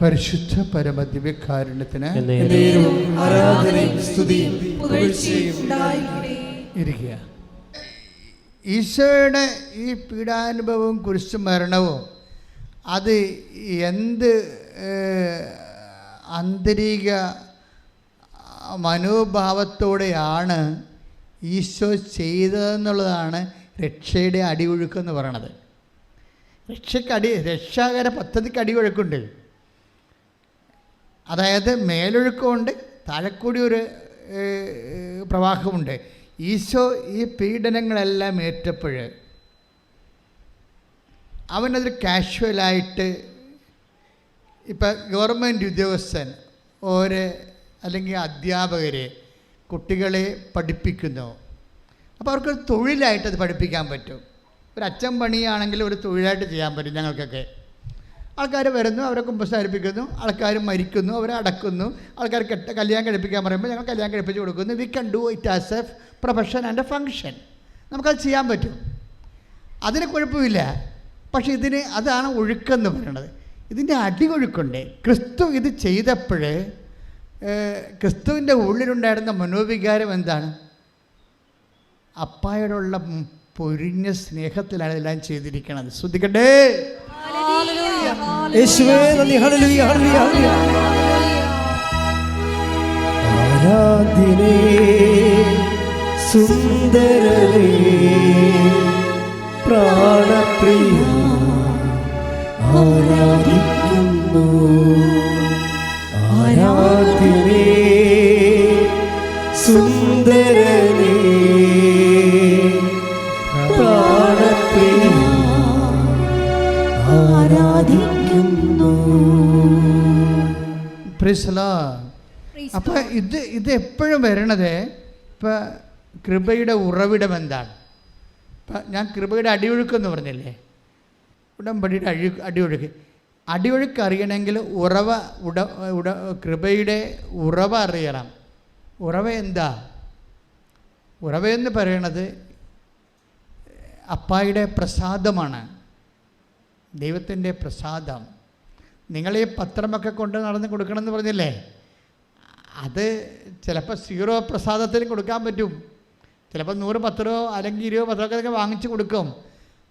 പരിശുദ്ധ പരമദിവ്യകാരുണ്യത്തിന് ഇരിക്കുക. ഈശോയുടെ ഈ പീഡാനുഭവവും കുരിശു മരണവും അത് എന്ത് ആന്തരിക മനോഭാവത്തോടെയാണ് ഈശോ ചെയ്തതെന്നുള്ളതാണ് രക്ഷയുടെ അടിയൊഴുക്കെന്ന് പറയണത്. രക്ഷാകര പദ്ധതിക്ക് അടിയൊഴുക്കുണ്ട്. അതായത് മേലൊഴുക്കമുണ്ട്, താഴെക്കൂടി ഒരു പ്രവാഹമുണ്ട്. ഈശോ ഈ പീഡനങ്ങളെല്ലാം ഏറ്റപ്പോൾ അവനതൊരു കാഷ്വലായിട്ട്, ഇപ്പം ഗവൺമെൻറ് ഉദ്യോഗസ്ഥൻ അല്ലെങ്കിൽ അധ്യാപകർ കുട്ടികളെ പഠിപ്പിക്കുന്നു. അപ്പോൾ അവർക്കൊരു തൊഴിലായിട്ടത് പഠിപ്പിക്കാൻ പറ്റും. ഒരു അച്ഛൻ പണിയാണെങ്കിൽ ഒരു തൊഴിലായിട്ട് ചെയ്യാൻ പറ്റും. ഞങ്ങൾക്കൊക്കെ ആൾക്കാർ വരുന്നു, അവരെ കുമ്പസാരിപ്പിക്കുന്നു, ആൾക്കാർ മരിക്കുന്നു, അവരെ അടക്കുന്നു, ആൾക്കാർ കല്യാണം കഴിപ്പിക്കാൻ പറയുമ്പോൾ ഞങ്ങൾ കല്യാണം കഴിപ്പിച്ച് കൊടുക്കുന്നു. We can do it as A profession and A function. നമുക്കത് ചെയ്യാൻ പറ്റും, അതിന് കുഴപ്പമില്ല. പക്ഷേ അതാണ് ഒഴുക്കെന്ന് പറയുന്നത്. ഇതിൻ്റെ അടിയൊഴുക്കുണ്ട്. ക്രിസ്തു ഇത് ചെയ്തപ്പോൾ ക്രിസ്തുവിൻ്റെ ഉള്ളിലുണ്ടായിരുന്ന മനോവികാരം എന്താണ്? അപ്പായോടുള്ള പൊരിഞ്ഞ സ്നേഹത്തിലാണ് ഇതെല്ലാം ചെയ്തിരിക്കുന്നത്. ശ്രദ്ധിക്കട്ടെ. ആരാധ്യനേ സുന്ദരനേ പ്രാണപ്രിയ ആരാധിക്കുന്നു. ആരാധ്യനേ സുന്ദരനേ പ്രാണപ്രിയ ആരാധിക്കുന്നു. അപ്പം ഇത് എപ്പോഴും വരണത് ഇപ്പം കൃപയുടെ ഉറവിടം എന്താണ്? ഇപ്പം ഞാൻ കൃപയുടെ അടിയൊഴുക്കെന്ന് പറഞ്ഞില്ലേ, ഉടമ്പടിയുടെ അടിയൊഴുക്ക് അറിയണമെങ്കിൽ കൃപയുടെ ഉറവ അറിയണം. ഉറവ എന്താ? ഉറവയെന്ന് പറയണത് അപ്പായുടെ പ്രസാദമാണ്, ദൈവത്തിൻ്റെ പ്രസാദം. നിങ്ങളീ പത്രമൊക്കെ കൊണ്ട് നടന്ന് കൊടുക്കണമെന്ന് പറഞ്ഞില്ലേ, അത് ചിലപ്പോൾ 0 പ്രസാദത്തിന് കൊടുക്കാൻ പറ്റും, ചിലപ്പോൾ 100 പത്രമോ അല്ലെങ്കിൽ 20 പത്രമൊക്കെ വാങ്ങിച്ച് കൊടുക്കും.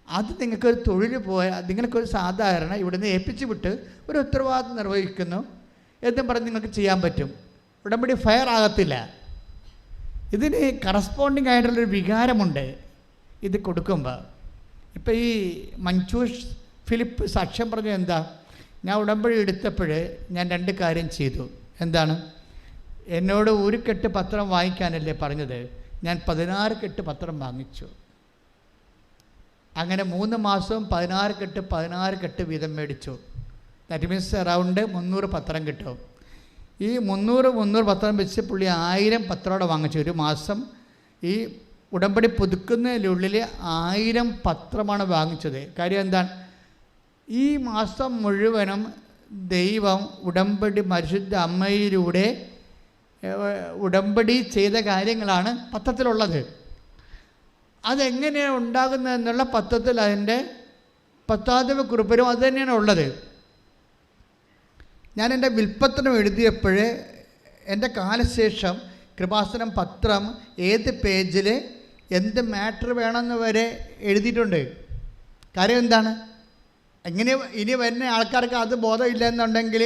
അത് നിങ്ങൾക്കൊരു തൊഴിൽ പോയാൽ നിങ്ങൾക്കൊരു സാധാരണ ഇവിടുന്ന് ഏൽപ്പിച്ച് വിട്ട് ഒരു ഉത്തരവാദിത്വം നിർവഹിക്കുന്നു എന്നും പറഞ്ഞ് നിങ്ങൾക്ക് ചെയ്യാൻ പറ്റും. ഉടമ്പടി ഫയർ ആകത്തില്ല. ഇതിന് കറസ്പോണ്ടിങ് ആയിട്ടുള്ളൊരു വികാരമുണ്ട് ഇത് കൊടുക്കുമ്പോൾ. ഇപ്പം ഈ മഞ്ജൂഷ് ഫിലിപ്പ് സാക്ഷ്യം പറഞ്ഞത് എന്താ? ഞാൻ ഉടമ്പടി എടുത്തപ്പോൾ ഞാൻ 2 കാര്യം ചെയ്തു. എന്താണ്? എന്നോട് 1 കെട്ട് പത്രം വാങ്ങിക്കാനല്ലേ പറഞ്ഞത്, ഞാൻ 16 കെട്ട് പത്രം വാങ്ങിച്ചു. അങ്ങനെ 3 മാസവും 16 കെട്ട് വീതം മേടിച്ചു. ദാറ്റ് മീൻസ് അറൗണ്ട് 300 പത്രം കിട്ടും. ഈ 300 പത്രം വെച്ച് പുള്ളി 1000 പത്രമോടെ വാങ്ങിച്ചു. ഒരു മാസം ഈ ഉടമ്പടി പുതുക്കുന്നതിനുള്ളിൽ 1000 പത്രമാണ് വാങ്ങിച്ചത്. കാര്യം എന്താണ്? ഈ മാസം മുഴുവനും ദൈവം ഉടമ്പടി പരിശുദ്ധ അമ്മയിലൂടെ ഉടമ്പടി ചെയ്ത കാര്യങ്ങളാണ് പത്രത്തിലുള്ളത്. അതെങ്ങനെയാണ് ഉണ്ടാകുന്നതെന്നുള്ള പത്രത്തിൽ അതിൻ്റെ 10ാമത്തെ കുറിപ്പിലും അത് തന്നെയാണ് ഉള്ളത്. ഞാൻ എൻ്റെ വിൽപ്പത്രം എഴുതിയപ്പോൾ എൻ്റെ കാലശേഷം കൃപാസനം പത്രം ഏത് പേജിൽ എന്ത് മാറ്റർ വേണമെന്ന് വരെ എഴുതിയിട്ടുണ്ട്. കാര്യം എന്താണ്? ഇനി വരുന്ന ആൾക്കാർക്ക് അത് ബോധമില്ല എന്നുണ്ടെങ്കിൽ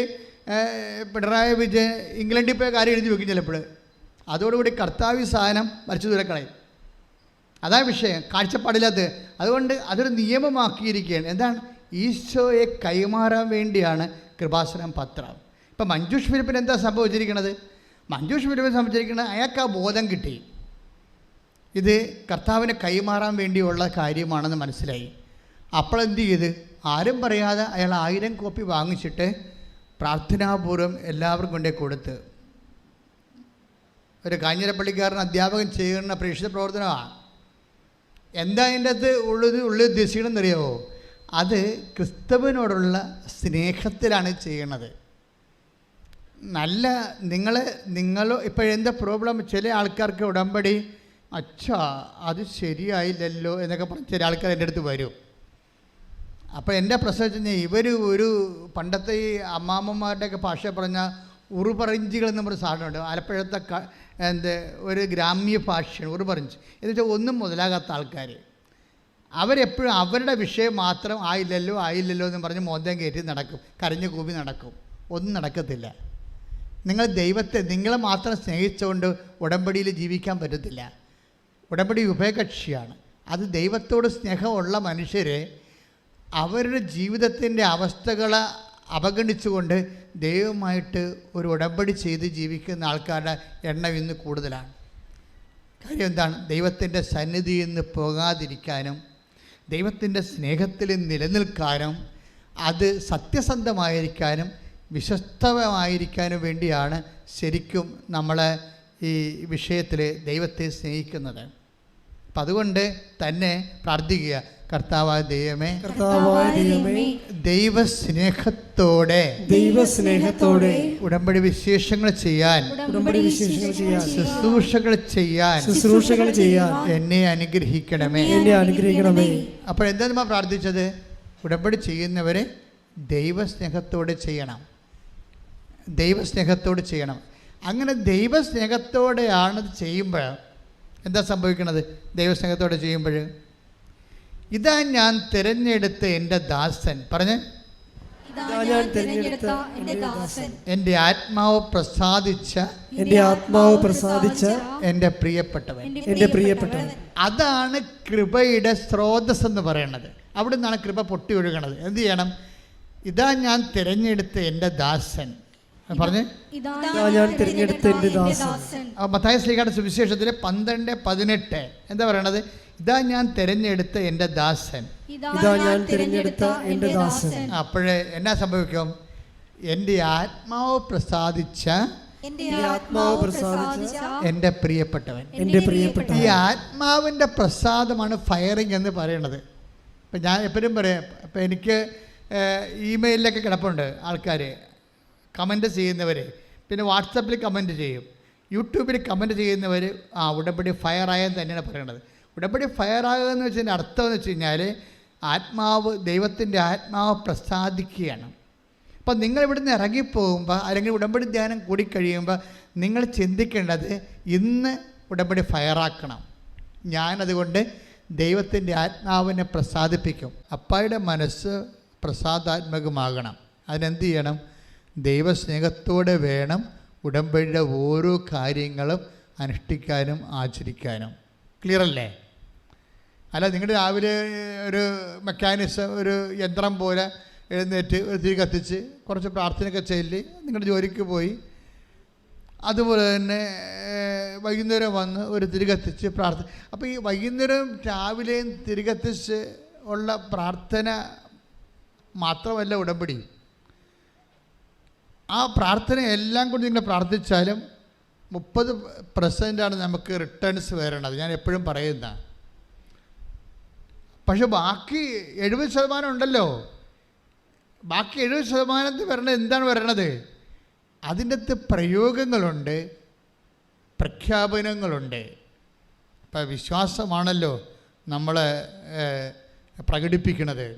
പിണറായി വിജയൻ ഇംഗ്ലണ്ടിൽ പോയ കാര്യം എഴുതി വെക്കും ചിലപ്പോൾ. അതോടുകൂടി കർത്താവ് സാധനം വരച്ചു തുറക്കളയും. അതാ വിഷയം, കാഴ്ചപ്പാടില്ലാത്തത്. അതുകൊണ്ട് അതൊരു നിയമമാക്കിയിരിക്കുകയാണ്. എന്താണ്? ഈശോയെ കൈമാറാൻ വേണ്ടിയാണ് കൃപാസനം പത്രം. ഇപ്പം മഞ്ജൂഷ് ഫിലിപ്പിന് എന്താ സംഭവിച്ചിരിക്കുന്നത്? മഞ്ജൂഷ് ഫിലിപ്പിന് സംഭവിച്ചിരിക്കുന്നത് അയാൾക്ക് ആ ബോധം കിട്ടി, ഇത് കർത്താവിനെ കൈമാറാൻ വേണ്ടിയുള്ള കാര്യമാണെന്ന് മനസ്സിലായി. അപ്പോഴെന്ത് ചെയ്ത്? ആരും പറയാതെ അയാൾ 1000 കോപ്പി വാങ്ങിച്ചിട്ട് പ്രാർത്ഥനാപൂർവ്വം എല്ലാവർക്കും കൊണ്ടേ കൊടുത്ത്. ഒരു കാഞ്ഞിരപ്പള്ളിക്കാരൻ അധ്യാപകൻ ചെയ്യുന്ന പ്രേക്ഷിത പ്രവർത്തനമാണ്. എന്താ അതിൻ്റെ അകത്ത് ഉള്ളിൽ ഉദ്ദേശിക്കണമെന്നറിയാമോ? അത് ക്രിസ്തുവിനോടുള്ള സ്നേഹത്തിലാണ് ചെയ്യണത്. നിങ്ങൾ ഇപ്പോഴെന്താ പ്രോബ്ലം? ചില ആൾക്കാർക്ക് ഉടമ്പടി അത് ശരിയായില്ലല്ലോ എന്നൊക്കെ പറഞ്ഞ് ചില ആൾക്കാർ എൻ്റെ അടുത്ത് വരും. അപ്പോൾ എൻ്റെ പ്രശ്നം വെച്ച് കഴിഞ്ഞാൽ ഇവർ ഒരു പണ്ടത്തെ ഈ അമ്മാമ്മമാരുടെയൊക്കെ ഭാഷ പറഞ്ഞാൽ ഉറുപറഞ്ചികൾ എന്ന് പറഞ്ഞ സാധനമുണ്ട്. ആലപ്പുഴത്തെ ഒരു ഗ്രാമ്യ ഭാഷയാണ് ഉറുപറഞ്ച്. എന്ന് വെച്ചാൽ ഒന്നും മുതലാകാത്ത ആൾക്കാർ. അവരെപ്പോഴും അവരുടെ വിഷയം മാത്രം ആയില്ലല്ലോ എന്ന് പറഞ്ഞ് മോന്തം കയറ്റി നടക്കും, കരഞ്ഞു കൂപ്പി നടക്കും. ഒന്നും നടക്കത്തില്ല. നിങ്ങൾ ദൈവത്തെ നിങ്ങളെ മാത്രം സ്നേഹിച്ചുകൊണ്ട് ഉടമ്പടിയിൽ ജീവിക്കാൻ പറ്റത്തില്ല. ഉടമ്പടി ഉഭയകക്ഷിയാണ്. അത് ദൈവത്തോട് സ്നേഹമുള്ള മനുഷ്യരെ അവരുടെ ജീവിതത്തിൻ്റെ അവസ്ഥകളെ അവഗണിച്ചുകൊണ്ട് ദൈവമായിട്ട് ഒരു ഉടമ്പടി ചെയ്ത് ജീവിക്കുന്ന ആൾക്കാരുടെ എണ്ണം ഇന്ന് കൂടുതലാണ്. കാര്യം എന്താണ്? ദൈവത്തിൻ്റെ സന്നിധിയിൽ നിന്ന് പോകാതിരിക്കാനും ദൈവത്തിൻ്റെ സ്നേഹത്തിൽ നിലനിൽക്കാനും അത് സത്യസന്ധമായിരിക്കാനും വിശ്വസ്തമായിരിക്കാനും വേണ്ടിയാണ് ശരിക്കും നമ്മൾ ഈ വിഷയത്തിൽ ദൈവത്തെ സ്നേഹിക്കുന്നത്. അപ്പം അതുകൊണ്ട് തന്നെ പ്രാർത്ഥിക്കുക, കർത്താവായ ദൈവമേ, ദൈവസ്നേഹത്തോടെ ഉടമ്പടി വിശേഷങ്ങൾ ചെയ്യാൻ ശുശ്രൂഷകൾ ചെയ്യാൻ എന്നെ അനുഗ്രഹിക്കണമേ. അപ്പോൾ എന്താ നമ്മൾ പ്രാർത്ഥിച്ചത്? ഉടമ്പടി ചെയ്യുന്നവരെ ദൈവസ്നേഹത്തോടെ ചെയ്യണം. അങ്ങനെ ദൈവസ്നേഹത്തോടെയാണ് ചെയ്യുമ്പോൾ എന്താ സംഭവിക്കുന്നത്? ദൈവസ്നേഹത്തോടെ ചെയ്യുമ്പോൾ ഇതാ ഞാൻ തിരഞ്ഞെടുത്ത എൻ്റെ ദാസൻ, പറഞ്ഞ് എൻ്റെ ആത്മാവ് പ്രസാദിച്ച എൻ്റെ പ്രിയപ്പെട്ടവൻ. അതാണ് കൃപയുടെ സ്രോതസ് എന്ന് പറയുന്നത്. അവിടെ നിന്നാണ് കൃപ പൊട്ടി ഒഴുകണത്. എന്ത് ചെയ്യണം? ഇതാ ഞാൻ തിരഞ്ഞെടുത്ത എൻ്റെ ദാസൻ. പറഞ്ഞ് മത്തായി ശ്ലീഹായുടെ സുവിശേഷത്തിലെ 12:18 എന്താ പറയണത്? ഇതാ ഞാൻ തിരഞ്ഞെടുത്ത എൻ്റെ ദാസൻ. അപ്പോഴേ എന്നാ സംഭവിക്കും? എൻ്റെ ആത്മാവ് പ്രസാദിച്ച എൻ്റെ പ്രിയപ്പെട്ടവൻ. ഈ ആത്മാവിൻ്റെ പ്രസാദമാണ് ഫയറിങ് എന്ന് പറയണത്. ഇപ്പം ഞാൻ എപ്പോഴും പറയാം, ഇപ്പം എനിക്ക് ഇമെയിലൊക്കെ കിടപ്പുണ്ട് ആൾക്കാർ കമൻറ്റ് ചെയ്യുന്നവർ, പിന്നെ വാട്സപ്പിൽ കമൻറ്റ് ചെയ്യും, യൂട്യൂബിൽ കമൻറ്റ് ചെയ്യുന്നവർ ഉടമ്പടി ഫയറായെന്ന് തന്നെയാണ് പറയണത്. ഉടമ്പടി ഫയറാകുക എന്ന് വെച്ചതിൻ്റെ അർത്ഥം എന്ന് വെച്ച് കഴിഞ്ഞാൽ ദൈവത്തിൻ്റെ ആത്മാവ് പ്രസാദിക്കുകയാണ്. അപ്പം നിങ്ങൾ ഇവിടുന്ന് ഇറങ്ങിപ്പോകുമ്പോൾ അല്ലെങ്കിൽ ഉടമ്പടി ധ്യാനം കൂടിക്കഴിയുമ്പോൾ നിങ്ങൾ ചിന്തിക്കേണ്ടത് ഇന്ന് ഉടമ്പടി ഫയറാക്കണം. ഞാനതുകൊണ്ട് ദൈവത്തിൻ്റെ ആത്മാവിനെ പ്രസാദിപ്പിക്കും. അപ്പായുടെ മനസ്സ് പ്രസാദാത്മകമാകണം. അതിനെന്ത് ചെയ്യണം? ദൈവസ്നേഹത്തോടെ വേണം ഉടമ്പടിയുടെ ഓരോ കാര്യങ്ങളും അനുഷ്ഠിക്കാനും ആചരിക്കാനും. ക്ലിയർ അല്ലേ? അല്ല നിങ്ങൾ രാവിലെ ഒരു മെക്കാനിസം, ഒരു യന്ത്രം പോലെ എഴുന്നേറ്റ് ഒരു തിരി കത്തിച്ച് കുറച്ച് പ്രാർത്ഥനയൊക്കെ ചൊല്ലി നിങ്ങളുടെ ജോലിക്ക് പോയി, അതുപോലെ തന്നെ വൈകുന്നേരം വന്ന് ഒരു തിരി കത്തിച്ച് പ്രാർത്ഥന. അപ്പോൾ ഈ വൈകുന്നേരം രാവിലെയും തിരി കത്തിച്ച് ഉള്ള പ്രാർത്ഥന മാത്രമല്ല ഉടമ്പടി. ആ പ്രാർത്ഥന എല്ലാം കൊണ്ട് നിങ്ങൾ പ്രാർത്ഥിച്ചാലും 30% നമുക്ക് റിട്ടേൺസ് വരണത്. ഞാൻ എപ്പോഴും പറയുന്ന. പക്ഷെ ബാക്കി 70% ഉണ്ടല്ലോ. ബാക്കി 70% വരണത് എന്താണ് വരണത്? അതിൻ്റെ അകത്ത് പ്രയോഗങ്ങളുണ്ട്, പ്രഖ്യാപനങ്ങളുണ്ട്. ഇപ്പം വിശ്വാസമാണല്ലോ നമ്മൾ പ്രകടിപ്പിക്കുന്നത്.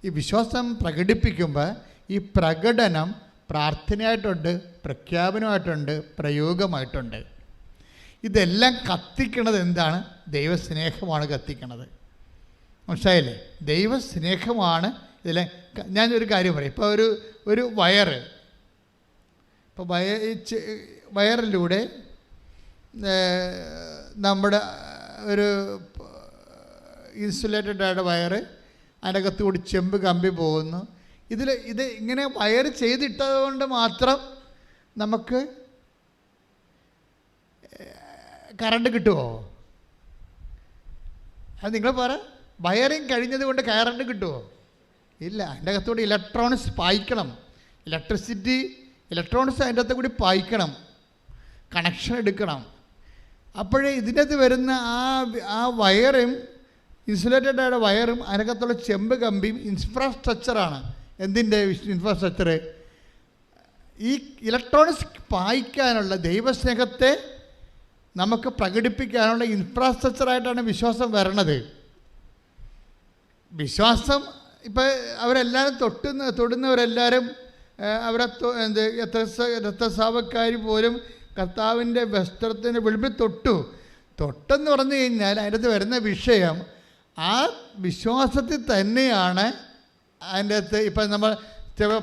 ഈ വിശ്വാസം പ്രകടിപ്പിക്കുമ്പോൾ ഈ പ്രകടനം പ്രാർത്ഥനയായിട്ടുണ്ട്, പ്രഖ്യാപനമായിട്ടുണ്ട്, പ്രയോഗമായിട്ടുണ്ട്. ഇതെല്ലാം കത്തിക്കണത് എന്താണ്? ദൈവസ്നേഹമാണ് കത്തിക്കണത്. മനസ്സിലായില്ലേ? ദൈവസ്നേഹമാണ് ഇതിലെ. ഞാനൊരു കാര്യം പറയും. ഇപ്പോൾ ഒരു വയറ്, ഇപ്പോൾ വയറിലൂടെ നമ്മുടെ ഒരു ഇൻസുലേറ്റഡ് ആയ വയറ്, അതിനകത്ത് കൂടി ചെമ്പ് കമ്പി പോകുന്നു. ഇത് ഇങ്ങനെ വയർ ചെയ്തിട്ടത് കൊണ്ട് മാത്രം നമുക്ക് കറണ്ട് കിട്ടുമോ? അത് നിങ്ങൾ പറ. വയറിങ് കഴിഞ്ഞത് കൊണ്ട് കറണ്ട് കിട്ടുമോ? ഇല്ല. അതിൻ്റെ അകത്തുകൂടി ഇലക്ട്രോണിക്സ് പായിക്കണം. ഇലക്ട്രോണിക്സ് അതിൻ്റെ അകത്ത് കൂടി പായിക്കണം, കണക്ഷൻ എടുക്കണം. അപ്പോഴേ ഇതിനകത്ത് വരുന്ന ആ വയറും, ഇൻസുലേറ്റഡ് ആയ വയറും അതിനകത്തുള്ള ചെമ്പ് കമ്പിയും ഇൻഫ്രാസ്ട്രക്ചറാണ്. എന്തിൻ്റെ ഇൻഫ്രാസ്ട്രക്ചർ? ഈ ഇലക്ട്രോണിക്സ് പായിക്കാനുള്ള, ദൈവസ്നേഹത്തെ നമുക്ക് പ്രകടിപ്പിക്കാനുള്ള ഇൻഫ്രാസ്ട്രക്ചറായിട്ടാണ് വിശ്വാസം വരണത്. വിശ്വാസം ഇപ്പം അവരെല്ലാവരും തൊടുന്നവരെല്ലാവരും അവരെ രക്തസ്രാവക്കാർ പോലും കർത്താവിൻ്റെ വസ്ത്രത്തിന് വെളുപ്പിൽ തൊട്ടെന്ന് പറഞ്ഞു കഴിഞ്ഞാൽ അതിനകത്ത് വരുന്ന വിഷയം ആ വിശ്വാസത്തിൽ തന്നെയാണ്. അതിൻ്റെ അകത്ത് ഇപ്പം നമ്മൾ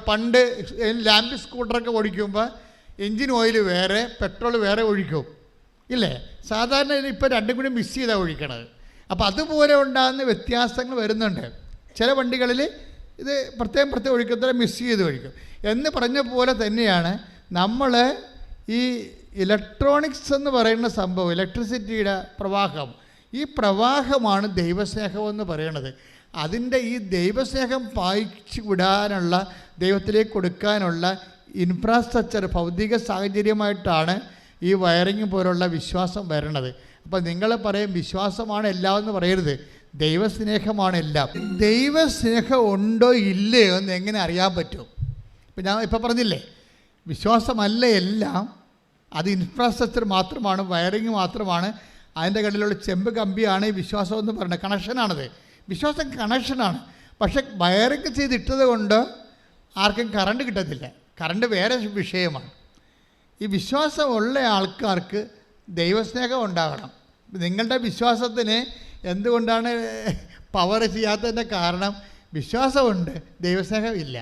പണ്ട് ലാമ്പ് സ്കൂട്ടറൊക്കെ ഓടിക്കുമ്പോൾ എൻജിൻ ഓയിൽ വേറെ പെട്രോൾ വേറെ ഒഴിക്കും ഇല്ലേ? സാധാരണ ഇപ്പം രണ്ടും കൂടി മിക്സ് ചെയ്താണ് ഒഴിക്കണത്. അപ്പോൾ അതുപോലെ ഉണ്ടാകുന്ന വ്യത്യാസങ്ങൾ വരുന്നുണ്ട്. ചില വണ്ടികളിൽ ഇത് പ്രത്യേകം ഒഴിക്കത്തില്ല, മിക്സ് ചെയ്ത് ഒഴിക്കും എന്ന് പറഞ്ഞ പോലെ തന്നെയാണ് നമ്മൾ ഈ ഇലക്ട്രോണിക്സ് എന്ന് പറയുന്ന സംഭവം, ഇലക്ട്രിസിറ്റിയുടെ പ്രവാഹം, ഈ പ്രവാഹമാണ് ദൈവസ്നേഹമെന്ന് പറയണത്. അതിൻ്റെ ഈ ദൈവസ്നേഹം പായിച്ചു വിടാനുള്ള, ദൈവത്തിലേക്ക് കൊടുക്കാനുള്ള ഇൻഫ്രാസ്ട്രക്ചർ, ഭൗതിക സാഹചര്യമായിട്ടാണ് ഈ വയറിങ് പോലുള്ള വിശ്വാസം വരണത്. അപ്പോൾ നിങ്ങൾ പറയും വിശ്വാസമാണ് എല്ലാം എന്ന് പറയരുത്, ദൈവസ്നേഹമാണ് എല്ലാം. ദൈവസ്നേഹം ഉണ്ടോ ഇല്ലയോ എന്ന് എങ്ങനെ അറിയാൻ പറ്റും? ഇപ്പം ഞാൻ ഇപ്പോൾ പറഞ്ഞില്ലേ, വിശ്വാസമല്ല എല്ലാം, അത് ഇൻഫ്രാസ്ട്രക്ചർ മാത്രമാണ്, വയറിങ് മാത്രമാണ്, അതിൻ്റെ കടലിലുള്ള ചെമ്പ് കമ്പിയാണ് ഈ വിശ്വാസം എന്ന് പറയുന്നത്. കണക്ഷനാണത്, വിശ്വാസം കണക്ഷനാണ്. പക്ഷെ വയറിങ് ചെയ്തിട്ടത് കൊണ്ട് ആർക്കും കറണ്ട് കിട്ടത്തില്ല, കറണ്ട് വേറെ വിഷയമാണ്. ഈ വിശ്വാസമുള്ള ആൾക്കാർക്ക് ദൈവസ്നേഹം ഉണ്ടാകണം. നിങ്ങളുടെ വിശ്വാസത്തിന് എന്തുകൊണ്ടാണ് പവർ ചെയ്യാത്തതിൻ്റെ കാരണം വിശ്വാസമുണ്ട്, ദൈവസ്നേഹം ഇല്ല.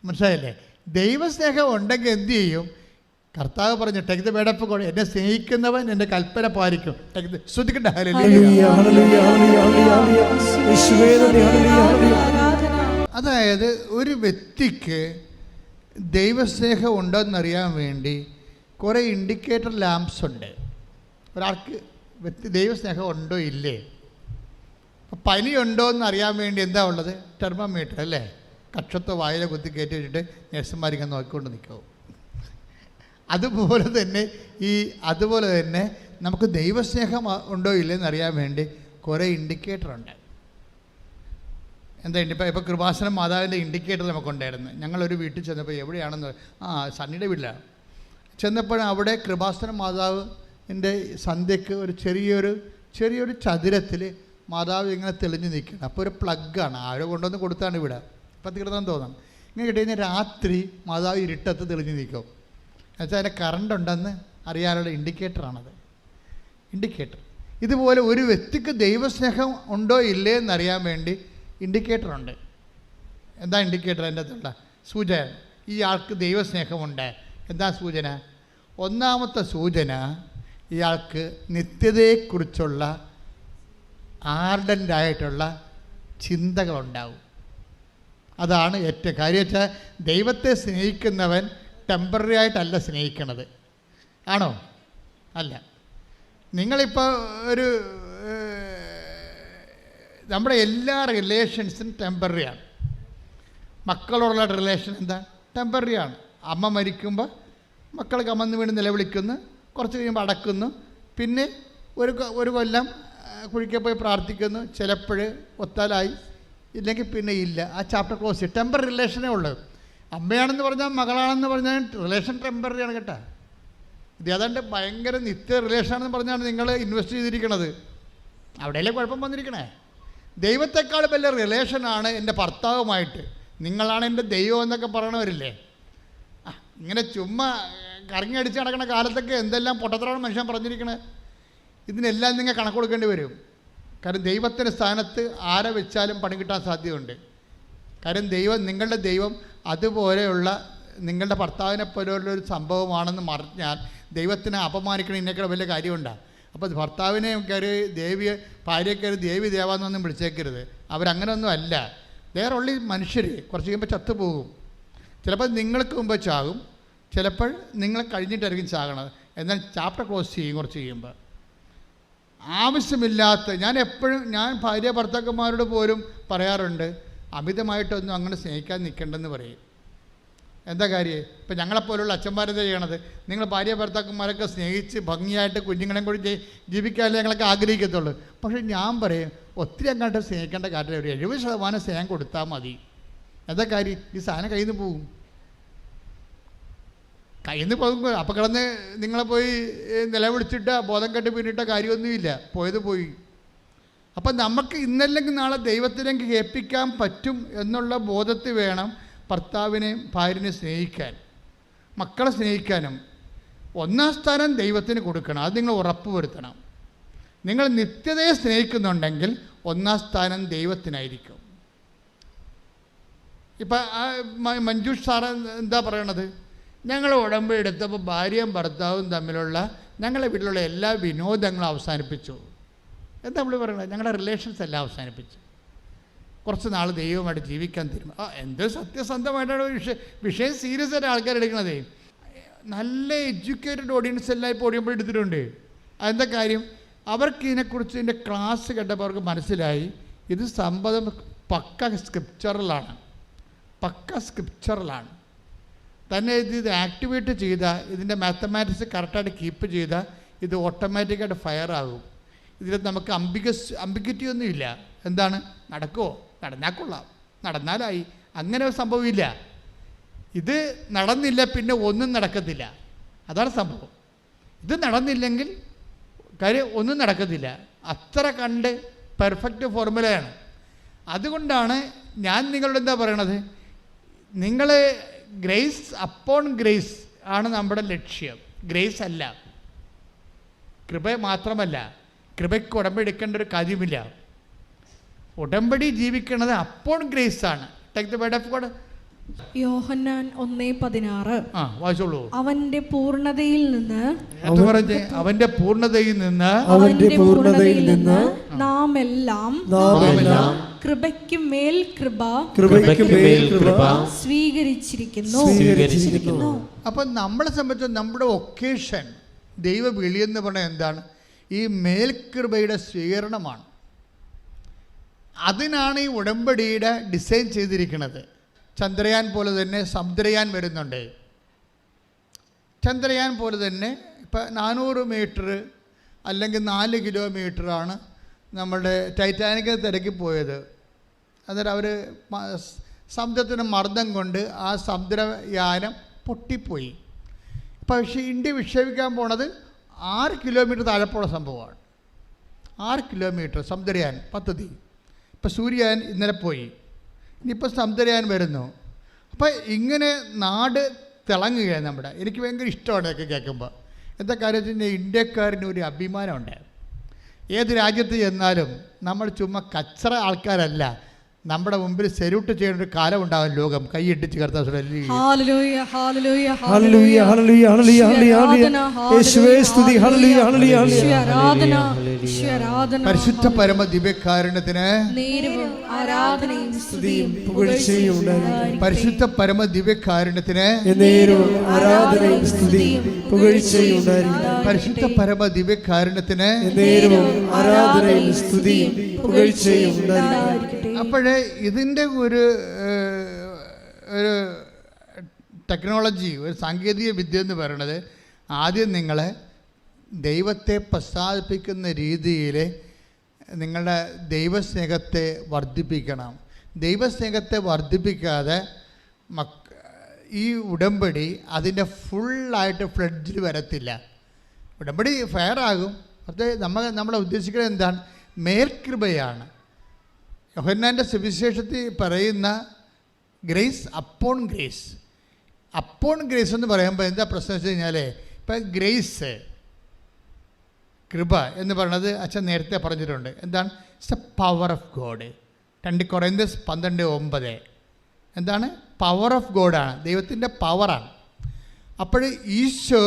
മനസ്സിലായില്ലേ? ദൈവസ്നേഹം ഉണ്ടെങ്കിൽ എന്തു ചെയ്യും? കർത്താവ് പറഞ്ഞു take the bird of God, എന്നെ സ്നേഹിക്കുന്നവൻ എൻ്റെ കൽപ്പന പാലിക്കും. ശ്രദ്ധിക്കട്ടെ, അതായത് ഒരു വ്യക്തിക്ക് ദൈവസ്നേഹം ഉണ്ടോയെന്നറിയാൻ വേണ്ടി കുറേ ഇൻഡിക്കേറ്റർ ലാംപ്സ് ഉണ്ട്. ഒരാൾക്ക് ദൈവസ്നേഹം ഉണ്ടോ ഇല്ലേ? അപ്പം പനി ഉണ്ടോ എന്ന് അറിയാൻ വേണ്ടി എന്താ ഉള്ളത്? തെർമോമീറ്റർ അല്ലേ? കക്ഷത്തെ വായില കുത്തി കയറ്റി വെച്ചിട്ട് നഴ്സുമാരിങ്ങനെ നോക്കിക്കൊണ്ട് നിൽക്കും. അതുപോലെ തന്നെ നമുക്ക് ദൈവസ്നേഹം ഉണ്ടോ ഇല്ലെന്ന് അറിയാൻ വേണ്ടി കുറേ ഇൻഡിക്കേറ്റർ ഉണ്ട്. എന്താ ഇപ്പോൾ കൃപാസനം മാതാവിൻ്റെ ഇൻഡിക്കേറ്റർ നമുക്കുണ്ടായിരുന്നു. ഞങ്ങളൊരു വീട്ടിൽ ചെന്നപ്പോൾ എവിടെയാണെന്ന്, സണ്ണിയുടെ വീട്ടിലാണ് ചെന്നപ്പോൾ അവിടെ കൃപാസനം മാതാവിൻ്റെ സന്ധ്യയ്ക്ക് ഒരു ചെറിയൊരു ചതുരത്തിൽ മാതാവ് ഇങ്ങനെ തെളിഞ്ഞ് നിൽക്കണം. അപ്പോൾ ഒരു പ്ലഗ്ഗാണ്, ആരോ കൊണ്ടുവന്ന് കൊടുത്താണ് ഇവിടെ, ഇപ്പം തീർന്നെന്ന് തോന്നാം. ഇങ്ങനെ കിട്ടി കഴിഞ്ഞാൽ രാത്രി മാതാവ് ഇരുട്ടത്ത് തെളിഞ്ഞ് നിൽക്കും. എന്നുവെച്ചാൽ അതിൻ്റെ കറണ്ട് ഉണ്ടെന്ന് അറിയാനുള്ള ഇൻഡിക്കേറ്ററാണത്, ഇൻഡിക്കേറ്റർ. ഇതുപോലെ ഒരു വ്യക്തിക്ക് ദൈവസ്നേഹം ഉണ്ടോ ഇല്ലേ എന്നറിയാൻ വേണ്ടി ഇൻഡിക്കേറ്ററുണ്ട്. എന്താ ഇൻഡിക്കേറ്റർ? അതിൻ്റെ അകത്തുള്ള സൂചന ഈ ആൾക്ക് ദൈവസ്നേഹമുണ്ട്. എന്താ സൂചന? ഒന്നാമത്തെ സൂചന, ഇയാൾക്ക് നിത്യതയെക്കുറിച്ചുള്ള ആർഡൻ്റായിട്ടുള്ള ചിന്തകളുണ്ടാവും. അതാണ് ഏറ്റവും കാര്യം. വെച്ചാൽ ദൈവത്തെ സ്നേഹിക്കുന്നവൻ ടെമ്പററി ആയിട്ടല്ല സ്നേഹിക്കണത്, ആണോ? അല്ല. നിങ്ങളിപ്പോൾ നമ്മുടെ എല്ലാ റിലേഷൻസും ടെമ്പററിയാണ്. മക്കളോടുള്ള റിലേഷൻ എന്താ? ടെമ്പററിയാണ്. അമ്മ മരിക്കുമ്പോൾ മക്കൾ കമന്ന് വീണ് നിലവിളിക്കുന്നു, കുറച്ച് കഴിയുമ്പോൾ അടക്കുന്നു, പിന്നെ ഒരു കൊല്ലം കുഴിക്കെ പോയി പ്രാർത്ഥിക്കുന്നു, ചിലപ്പോൾ ഒത്താലായി, ഇല്ലെങ്കിൽ പിന്നെ ഇല്ല. ആ ചാപ്റ്റർ ക്ലോസ്. ടെമ്പററി റിലേഷനേ ഉള്ളൂ. അമ്മയാണെന്ന് പറഞ്ഞാൽ മകളാണെന്ന് പറഞ്ഞാൽ റിലേഷൻ ടെമ്പററിയാണ് കേട്ടോ. ഇത് ഏതാണ്ട് ഭയങ്കര നിത്യ റിലേഷനാണെന്ന് പറഞ്ഞാണ് നിങ്ങൾ ഇൻവെസ്റ്റ് ചെയ്തിരിക്കണത്. അവിടെയല്ലേ കുഴപ്പം വന്നിരിക്കണേ. ദൈവത്തെക്കാൾ വലിയ റിലേഷനാണ് എൻ്റെ ഭർത്താവുമായിട്ട്. നിങ്ങളാണ് എൻ്റെ ദൈവം എന്നൊക്കെ പറയണവരില്ലേ? ഇങ്ങനെ ചുമ്മാ കറങ്ങി അടിച്ച് നടക്കുന്ന കാലത്തൊക്കെ എന്തെല്ലാം പൊട്ടത്തരമാണ് മനുഷ്യൻ പറഞ്ഞിരിക്കണത്. ഇതിനെല്ലാം നിങ്ങൾ കണക്ക് കൊടുക്കേണ്ടി വരും. കാരണം ദൈവത്തിൻ്റെ സ്ഥാനത്ത് ആരെ വെച്ചാലും പണി കിട്ടാൻ സാധ്യതയുണ്ട്. കാര്യം നിങ്ങളുടെ ദൈവം അതുപോലെയുള്ള നിങ്ങളുടെ ഭർത്താവിനെ പോലെയുള്ളൊരു സംഭവമാണെന്ന് പറഞ്ഞാൽ ദൈവത്തിനെ അപമാനിക്കണം ഇതിനേക്കാൾ വലിയ കാര്യമുണ്ടാകും. അപ്പോൾ ഭർത്താവിനെ കയറി ഭാര്യയെ കയറി ദേവി ദേവാന്നൊന്നും വിളിച്ചേക്കരുത്. അവരങ്ങനെയൊന്നും അല്ല. വേറെ ഉള്ളി മനുഷ്യർ കുറച്ച് കഴിയുമ്പോൾ ചത്തുപോകും. ചിലപ്പോൾ നിങ്ങൾക്ക് മുമ്പ് ചാകും, ചിലപ്പോൾ നിങ്ങൾ കഴിഞ്ഞിട്ടായിരിക്കും ചാകണത്. എന്നാൽ ചാപ്റ്റർ ക്ലോസ് ചെയ്യും കുറച്ച് കഴിയുമ്പോൾ. ആവശ്യമില്ലാത്ത ഞാൻ ഭാര്യ ഭർത്താക്കന്മാരോട് പോലും പറയാറുണ്ട്, അമിതമായിട്ടൊന്നും അങ്ങനെ സ്നേഹിക്കാൻ നിൽക്കേണ്ടെന്ന് പറയും. എന്താ കാര്യം? ഇപ്പം ഞങ്ങളെപ്പോലുള്ള അച്ഛന്മാരെന്താ ചെയ്യണത്? നിങ്ങൾ ഭാര്യ ഭർത്താക്കന്മാരൊക്കെ സ്നേഹിച്ച് ഭംഗിയായിട്ട് കുഞ്ഞുങ്ങളെയും കൂടി ജീവിക്കാനല്ലേ ഞങ്ങളൊക്കെ ആഗ്രഹിക്കത്തുള്ളൂ. പക്ഷേ ഞാൻ പറയും, ഒത്തിരി അങ്ങോട്ട് സ്നേഹിക്കേണ്ട കാര്യമില്ല, ഒരു 70% സ്നേഹം കൊടുത്താൽ മതി. എന്താ കാര്യം? ഈ സാധനം കയ്യിൽ നിന്ന് പോകും. കയ്യിൽ നിന്ന് പോകുമ്പോൾ അപ്പം കിടന്ന് നിങ്ങളെ പോയി നിലവിളിച്ചിട്ട് ബോധം കെട്ട് പിന്നിട്ട കാര്യമൊന്നുമില്ല. പോയത് പോയി. അപ്പം നമുക്ക് ഇന്നല്ലെങ്കിൽ നാളെ ദൈവത്തിലേക്ക് കേൾപ്പിക്കാൻ പറ്റും എന്നുള്ള ബോധത്തിൽ വേണം ഭർത്താവിനെയും ഭാര്യനെയും സ്നേഹിക്കാൻ, മക്കളെ സ്നേഹിക്കാനും. ഒന്നാം സ്ഥാനം ദൈവത്തിന് കൊടുക്കണം, അത് നിങ്ങൾ ഉറപ്പ് വരുത്തണം. നിങ്ങൾ നിത്യതയെ സ്നേഹിക്കുന്നുണ്ടെങ്കിൽ ഒന്നാം സ്ഥാനം ദൈവത്തിനായിരിക്കും. ഇപ്പം മഞ്ജുഷ് സാറ് എന്താ പറയണത്? ഞങ്ങൾ ഉടമ്പടി എടുത്തപ്പോൾ ഭാര്യയും ഭർത്താവും തമ്മിലുള്ള ഞങ്ങളുടെ വീട്ടിലുള്ള എല്ലാ വിനോദങ്ങളും അവസാനിപ്പിച്ചു. എന്താ നമ്മൾ പറയണത്? ഞങ്ങളുടെ റിലേഷൻസ് എല്ലാം അവസാനിപ്പിച്ചു. കുറച്ച് നാൾ ദൈവമായിട്ട് ജീവിക്കാൻ തീരുമാനം. എന്ത് സത്യസന്ധമായിട്ടാണ് വിഷയം സീരിയസ് ആയിട്ട് ആൾക്കാർ എടുക്കണത്. നല്ല എഡ്യൂക്കേറ്റഡ് ഓഡിയൻസ് എല്ലാം ഇപ്പോൾ ഉടമ്പടി എടുത്തിട്ടുണ്ട്. അതെന്താ കാര്യം? അവർക്ക് ഇതിനെക്കുറിച്ച് ഇതിൻ്റെ ക്ലാസ് കേട്ടപ്പോൾ അവർക്ക് മനസ്സിലായി ഇത് സംഭവം പക്ക സ്ക്രിപ്ചറലാണ്. തന്നെ ഇത് ആക്ടിവേറ്റ് ചെയ്താൽ, ഇതിൻ്റെ മാത്തമാറ്റിക്സ് കറക്റ്റായിട്ട് കീപ്പ് ചെയ്താൽ ഇത് ഓട്ടോമാറ്റിക്കായിട്ട് ഫയർ ആകും. ഇതിൽ നമുക്ക് അംബിഗിറ്റി ഒന്നുമില്ല. എന്താണ്? നടക്കുമോ? നടന്നാൽ കൊള്ളാം, നടന്നാലായി, അങ്ങനെ ഒരു സംഭവമില്ല. ഇത് നടന്നില്ല പിന്നെ ഒന്നും നടക്കത്തില്ല. അതാണ് സംഭവം. ഇത് നടന്നില്ലെങ്കിൽ കാര്യം ഒന്നും നടക്കത്തില്ല. അത്ര കണ്ട് പെർഫെക്റ്റ് ഫോർമുലയാണ്. അതുകൊണ്ടാണ് ഞാൻ നിങ്ങളോട് എന്താ പറയണത്? നിങ്ങൾ ഗ്രേസ് അപ്പോൺ ഗ്രേസ് ആണ് നമ്മുടെ ലക്ഷ്യം. ഗ്രേസ് അല്ല, കൃപ മാത്രമല്ല. കൃപയ്ക്ക് ഉടമ്പടി എടുക്കേണ്ട ഒരു കാര്യമില്ല. ഉടമ്പടി ജീവിക്കുന്നത് അപ്പോൺ ഗ്രേസ് ആണ്. Take the word of God. യോഹന്നാൻ 1:16. വായിച്ചോളൂ. അവന്റെ പൂർണ്ണതയിൽ നിന്ന് നാം എല്ലാം കൃപയ്ക്ക് മേൽ കൃപ സ്വീകരിച്ചിരിക്കുന്നു. അപ്പം നമ്മളെ സംബന്ധിച്ച് നമ്മുടെ ഒക്കേഷൻ ദൈവ വിളിയെന്ന് പറഞ്ഞാൽ എന്താണ്? ഈ മേൽകൃപയുടെ സ്വീകരണമാണ്. അതിനാണ് ഈ ഉടമ്പടിയുടെ ഡിസൈൻ ചെയ്തിരിക്കുന്നത്. ചന്ദ്രയാൻ പോലെ തന്നെ സമുദ്രയാൻ വരുന്നുണ്ട്. ചന്ദ്രയാൻ പോലെ തന്നെ ഇപ്പം 400 മീറ്റർ അല്ലെങ്കിൽ 4 കിലോമീറ്ററാണ് നമ്മുടെ ടൈറ്റാനിക്കിൽ തിരക്കി പോയത്. അന്നേരം അവർ സമുദ്രത്തിൻ്റെ മർദ്ദം കൊണ്ട് ആ സമുദ്രയാനം പൊട്ടിപ്പോയി. പക്ഷേ ഇന്ത്യ വിക്ഷേപിക്കാൻ പോണത് 6 കിലോമീറ്റർ താഴെപ്പോഴുള്ള സംഭവമാണ്. 6 കിലോമീറ്റർ സമുദ്രയാൻ പദ്ധതി. ഇപ്പം സൂര്യയാൻ ഇന്നലെ പോയി, ഇനിയിപ്പോൾ സമുദ്രയാൻ വരുന്നു. അപ്പം ഇങ്ങനെ നാട് തിളങ്ങുകയാണ് നമ്മുടെ. എനിക്ക് ഭയങ്കര ഇഷ്ടമാണ് ഇതൊക്കെ കേൾക്കുമ്പോൾ. എന്താ കാര്യത്തിൽ ഇന്ത്യക്കാരന് ഒരു അഭിമാനമുണ്ട്. ഏത് രാജ്യത്ത് ചെന്നാലും നമ്മൾ ചുമ്മാ കച്ചറ ആൾക്കാരല്ല. നമ്മുടെ മുമ്പിൽ സെല്യൂട്ട് ചെയ്യുന്ന ഒരു കാലം ഉണ്ടാകും. ലോകം കൈയിട്ടിച്ച് കർത്താവ് പരിശുദ്ധ പരമ ദിവ്യകാരുണ്യത്തിന് പരിശുദ്ധ പരമ ദിവ്യകാരുണ്യത്തിന് പരിശുദ്ധ പരമ ദിവ്യകാരുണ്യത്തിന്. അപ്പോഴേ ഇതിൻ്റെ ഒരു ടെക്നോളജി, ഒരു സാങ്കേതിക വിദ്യ എന്ന് പറയുന്നത് ആദ്യം നിങ്ങളെ ദൈവത്തെ പ്രസാദിപ്പിക്കുന്ന രീതിയിൽ നിങ്ങളുടെ ദൈവസ്നേഹത്തെ വർദ്ധിപ്പിക്കണം. ദൈവസ്നേഹത്തെ വർദ്ധിപ്പിക്കാതെ ഈ ഉടമ്പടി അതിൻ്റെ ഫുള്ളായിട്ട് ഫ്ലഡ്ജിൽ വരത്തില്ല. ഉടമ്പടി ഫെയർ ആകും. അത് നമ്മളെ ഉദ്ദേശിക്കുന്നത് എന്താണ്? മേൽകൃപയാണ്. യോഹന്നാൻ്റെ സുവിശേഷത്തിൽ പറയുന്ന grace upon grace. Upon grace എന്ന് പറയുമ്പോൾ എന്താ പ്രശ്നം വെച്ച് കഴിഞ്ഞാൽ, ഇപ്പം ഗ്രേസ് കൃപ എന്ന് പറയുന്നത് അച്ഛൻ നേരത്തെ പറഞ്ഞിട്ടുണ്ട്. എന്താണ്? It's A power of God. 2 Corinthians 12:9 എന്താണ്? പവർ ഓഫ് ഗോഡാണ്, ദൈവത്തിൻ്റെ പവറാണ്. അപ്പോൾ ഈശോ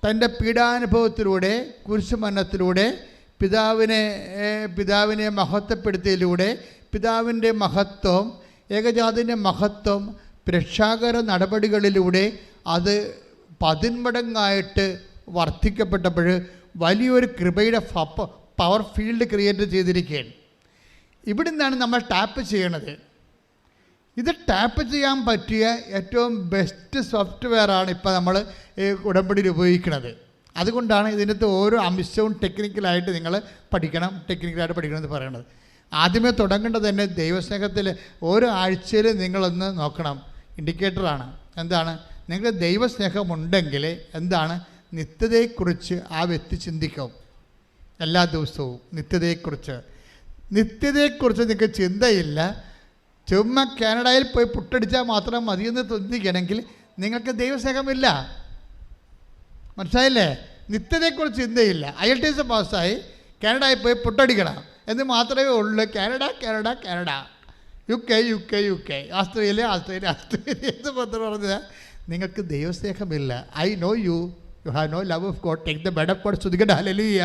തൻ്റെ പീഡാനുഭവത്തിലൂടെ കുരിശുമരണത്തിലൂടെ പിതാവിനെ മഹത്വപ്പെടുത്തിയതിലൂടെ പിതാവിൻ്റെ മഹത്വം, ഏകജാതിൻ്റെ മഹത്വം രക്ഷാകര നടപടികളിലൂടെ അത് 10 മടങ്ങായിട്ട് വർദ്ധിക്കപ്പെട്ടപ്പോൾ വലിയൊരു കൃപയുടെ പവർ ഫീൽഡ് ക്രിയേറ്റ് ചെയ്തിരിക്കുകയാണ്. ഇവിടെ നിന്നാണ് നമ്മൾ ടാപ്പ് ചെയ്യണത്. ഇത് ടാപ്പ് ചെയ്യാൻ പറ്റിയ ഏറ്റവും ബെസ്റ്റ് സോഫ്റ്റ്വെയറാണ് ഇപ്പോൾ നമ്മൾ ഉടമ്പടിയിൽ ഉപയോഗിക്കുന്നത്. അതുകൊണ്ടാണ് ഇതിനകത്ത് ഓരോ അംശവും ടെക്നിക്കലായിട്ട് നിങ്ങൾ ടെക്നിക്കലായിട്ട് പഠിക്കണം എന്ന് പറയുന്നത്. ആദ്യമേ തുടങ്ങേണ്ടത് തന്നെ ദൈവസ്നേഹത്തിൽ ഓരോ ആഴ്ചയിൽ നിങ്ങളൊന്ന് നോക്കണം. ഇൻഡിക്കേറ്ററാണ്. എന്താണ്? നിങ്ങൾക്ക് ദൈവസ്നേഹമുണ്ടെങ്കിൽ എന്താണ്? നിത്യതയെക്കുറിച്ച് ആ വ്യക്തി ചിന്തിക്കും. എല്ലാ ദിവസവും നിത്യതയെക്കുറിച്ച് നിങ്ങൾക്ക് ചിന്തയില്ല. ചുമ്മാ കാനഡയിൽ പോയി പുട്ടടിച്ചാൽ മാത്രം മതിയെന്ന് ചിന്തിക്കണമെങ്കിൽ നിങ്ങൾക്ക് ദൈവസ്നേഹമില്ല. മനസ്സിലായില്ലേ? നിത്യതയെക്കുറിച്ച് ചിന്തയില്ല. IELTS പാസ്സായി കാനഡയിൽ പോയി പുട്ടടിക്കണം എന്ന് മാത്രമേ ഉള്ളൂ. കാനഡ UK ഓസ്ട്രേലിയ എന്ന് പറഞ്ഞാൽ നിങ്ങൾക്ക് ദൈവസ്നേഹമില്ല. I know you have no love of God. Take the word of God. സ്തുതിക്കട്ടെ. ഹല്ലേലൂയ.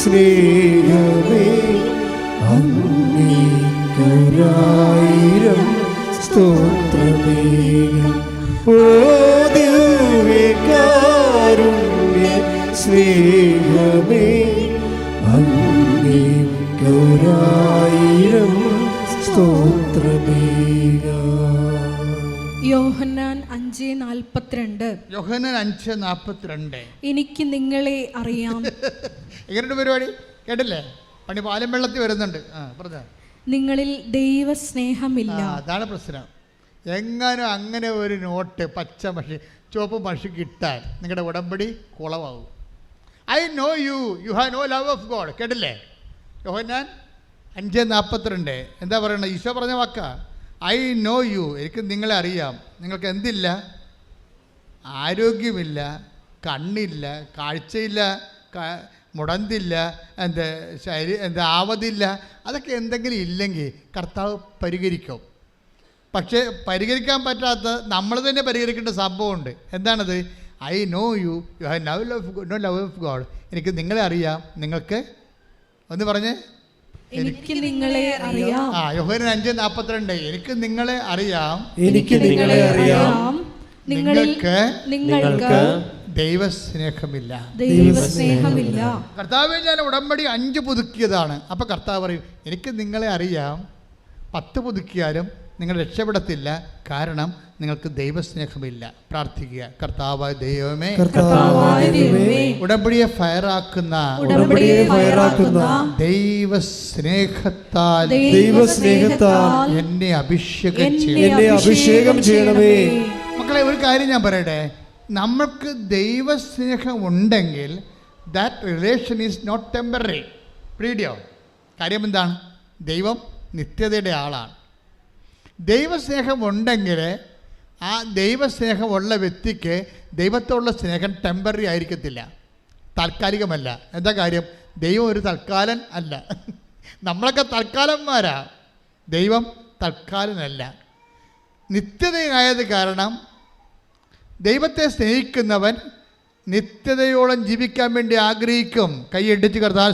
സ്നേഹമേ അങ്ങേക്കൊരായിരം സ്തോത്രമേകം. ഓ ദിവ്യകാരുണ്യ സ്നേഹമേ അങ്ങേക്കൊരായിരം സ്തോത്രമേകം. യോഹന്നാൻ 5:42. യോഹന്നാൻ 5:42. എനിക്ക് നിങ്ങളെ അറിയാം. എങ്ങനെയുണ്ട് പരിപാടി? കേട്ടില്ലേ? പണി പാലം വെള്ളത്തിൽ വരുന്നുണ്ട്. പറഞ്ഞ നിങ്ങളിൽ ദൈവസ്നേഹമില്ല. അതാണ് പ്രശ്നം. എങ്ങാനും അങ്ങനെ ഒരു നോട്ട് പച്ച മഷി ചുവപ്പ് മഷി കിട്ടാൻ നിങ്ങളുടെ ഉടമ്പടി കുളമാവും. I know you have no love of God. കേട്ടില്ലേ? യോഹന്നാൻ 5:42. എന്താ പറയണത്? ഈശോ പറഞ്ഞ വാക്ക. ഐ നോ യു, എനിക്ക് നിങ്ങളെ അറിയാം. നിങ്ങൾക്ക് എന്തില്ല? ആരോഗ്യമില്ല, കണ്ണില്ല, കാഴ്ചയില്ല, മുടന്തില്ല, ആവതില്ല. അതൊക്കെ എന്തെങ്കിലും ഇല്ലെങ്കിൽ കർത്താവ് പരിഹരിക്കും. പക്ഷേ പരിഹരിക്കാൻ പറ്റാത്ത നമ്മൾ തന്നെ പരിഹരിക്കേണ്ട സംഭവമുണ്ട്. എന്താണത്? I know you have no love of God. എനിക്ക് നിങ്ങളെ അറിയാം. നിങ്ങൾക്ക് ഒന്ന് പറഞ്ഞേ. എനിക്ക് നിങ്ങളെ അറിയാം. യോഹന്നാൻ 5:42. എനിക്ക് നിങ്ങളെ അറിയാം. നിങ്ങൾക്ക് ദൈവസ്നേഹമില്ല. കർത്താവേ, ഞാൻ ഉടമ്പടി 5 പുതുക്കിയതാണ്. അപ്പോൾ കർത്താവ് പറയും, എനിക്ക് നിങ്ങളെ അറിയാം. 10 പുതുക്കിയാലും നിങ്ങൾ രക്ഷപ്പെടത്തില്ല. കാരണം നിങ്ങൾക്ക് ദൈവസ്നേഹമില്ല. പ്രാർത്ഥിക്കുക. കർത്താവായ ദൈവമേ, ഉടമ്പടിയെ ഫയറാക്കുന്ന ദൈവസ്നേഹത്താൽ എന്നെ അഭിഷേകം ചെയ്യണമേ. മക്കളെ, ഒരു കാര്യം ഞാൻ പറയട്ടെ. നമുക്ക് ദൈവസ്നേഹം ഉണ്ടെങ്കിൽ that relation is not temporary. പ്രീഡിയോ. കാര്യം എന്താണ്? ദൈവം നിത്യതയുടെ ആളാണ്. ദൈവസ്നേഹം ഉണ്ടെങ്കിൽ ആ ദൈവസ്നേഹമുള്ള വ്യക്തിക്ക് ദൈവത്തോടുള്ള സ്നേഹം ടെമ്പററി ആയിരിക്കത്തില്ല, താൽക്കാലികമല്ല. എന്താ കാര്യം? ദൈവം ഒരു തൽക്കാലൻ അല്ല. നമ്മളൊക്കെ തൽക്കാലന്മാരാ. ദൈവം തൽക്കാലനല്ല, നിത്യതയായത്. കാരണം ദൈവത്തെ സ്നേഹിക്കുന്നവൻ നിത്യതയോളം ജീവിക്കാൻ വേണ്ടി ആഗ്രഹിക്കും. കൈയടിച്ച് കർത്താവ്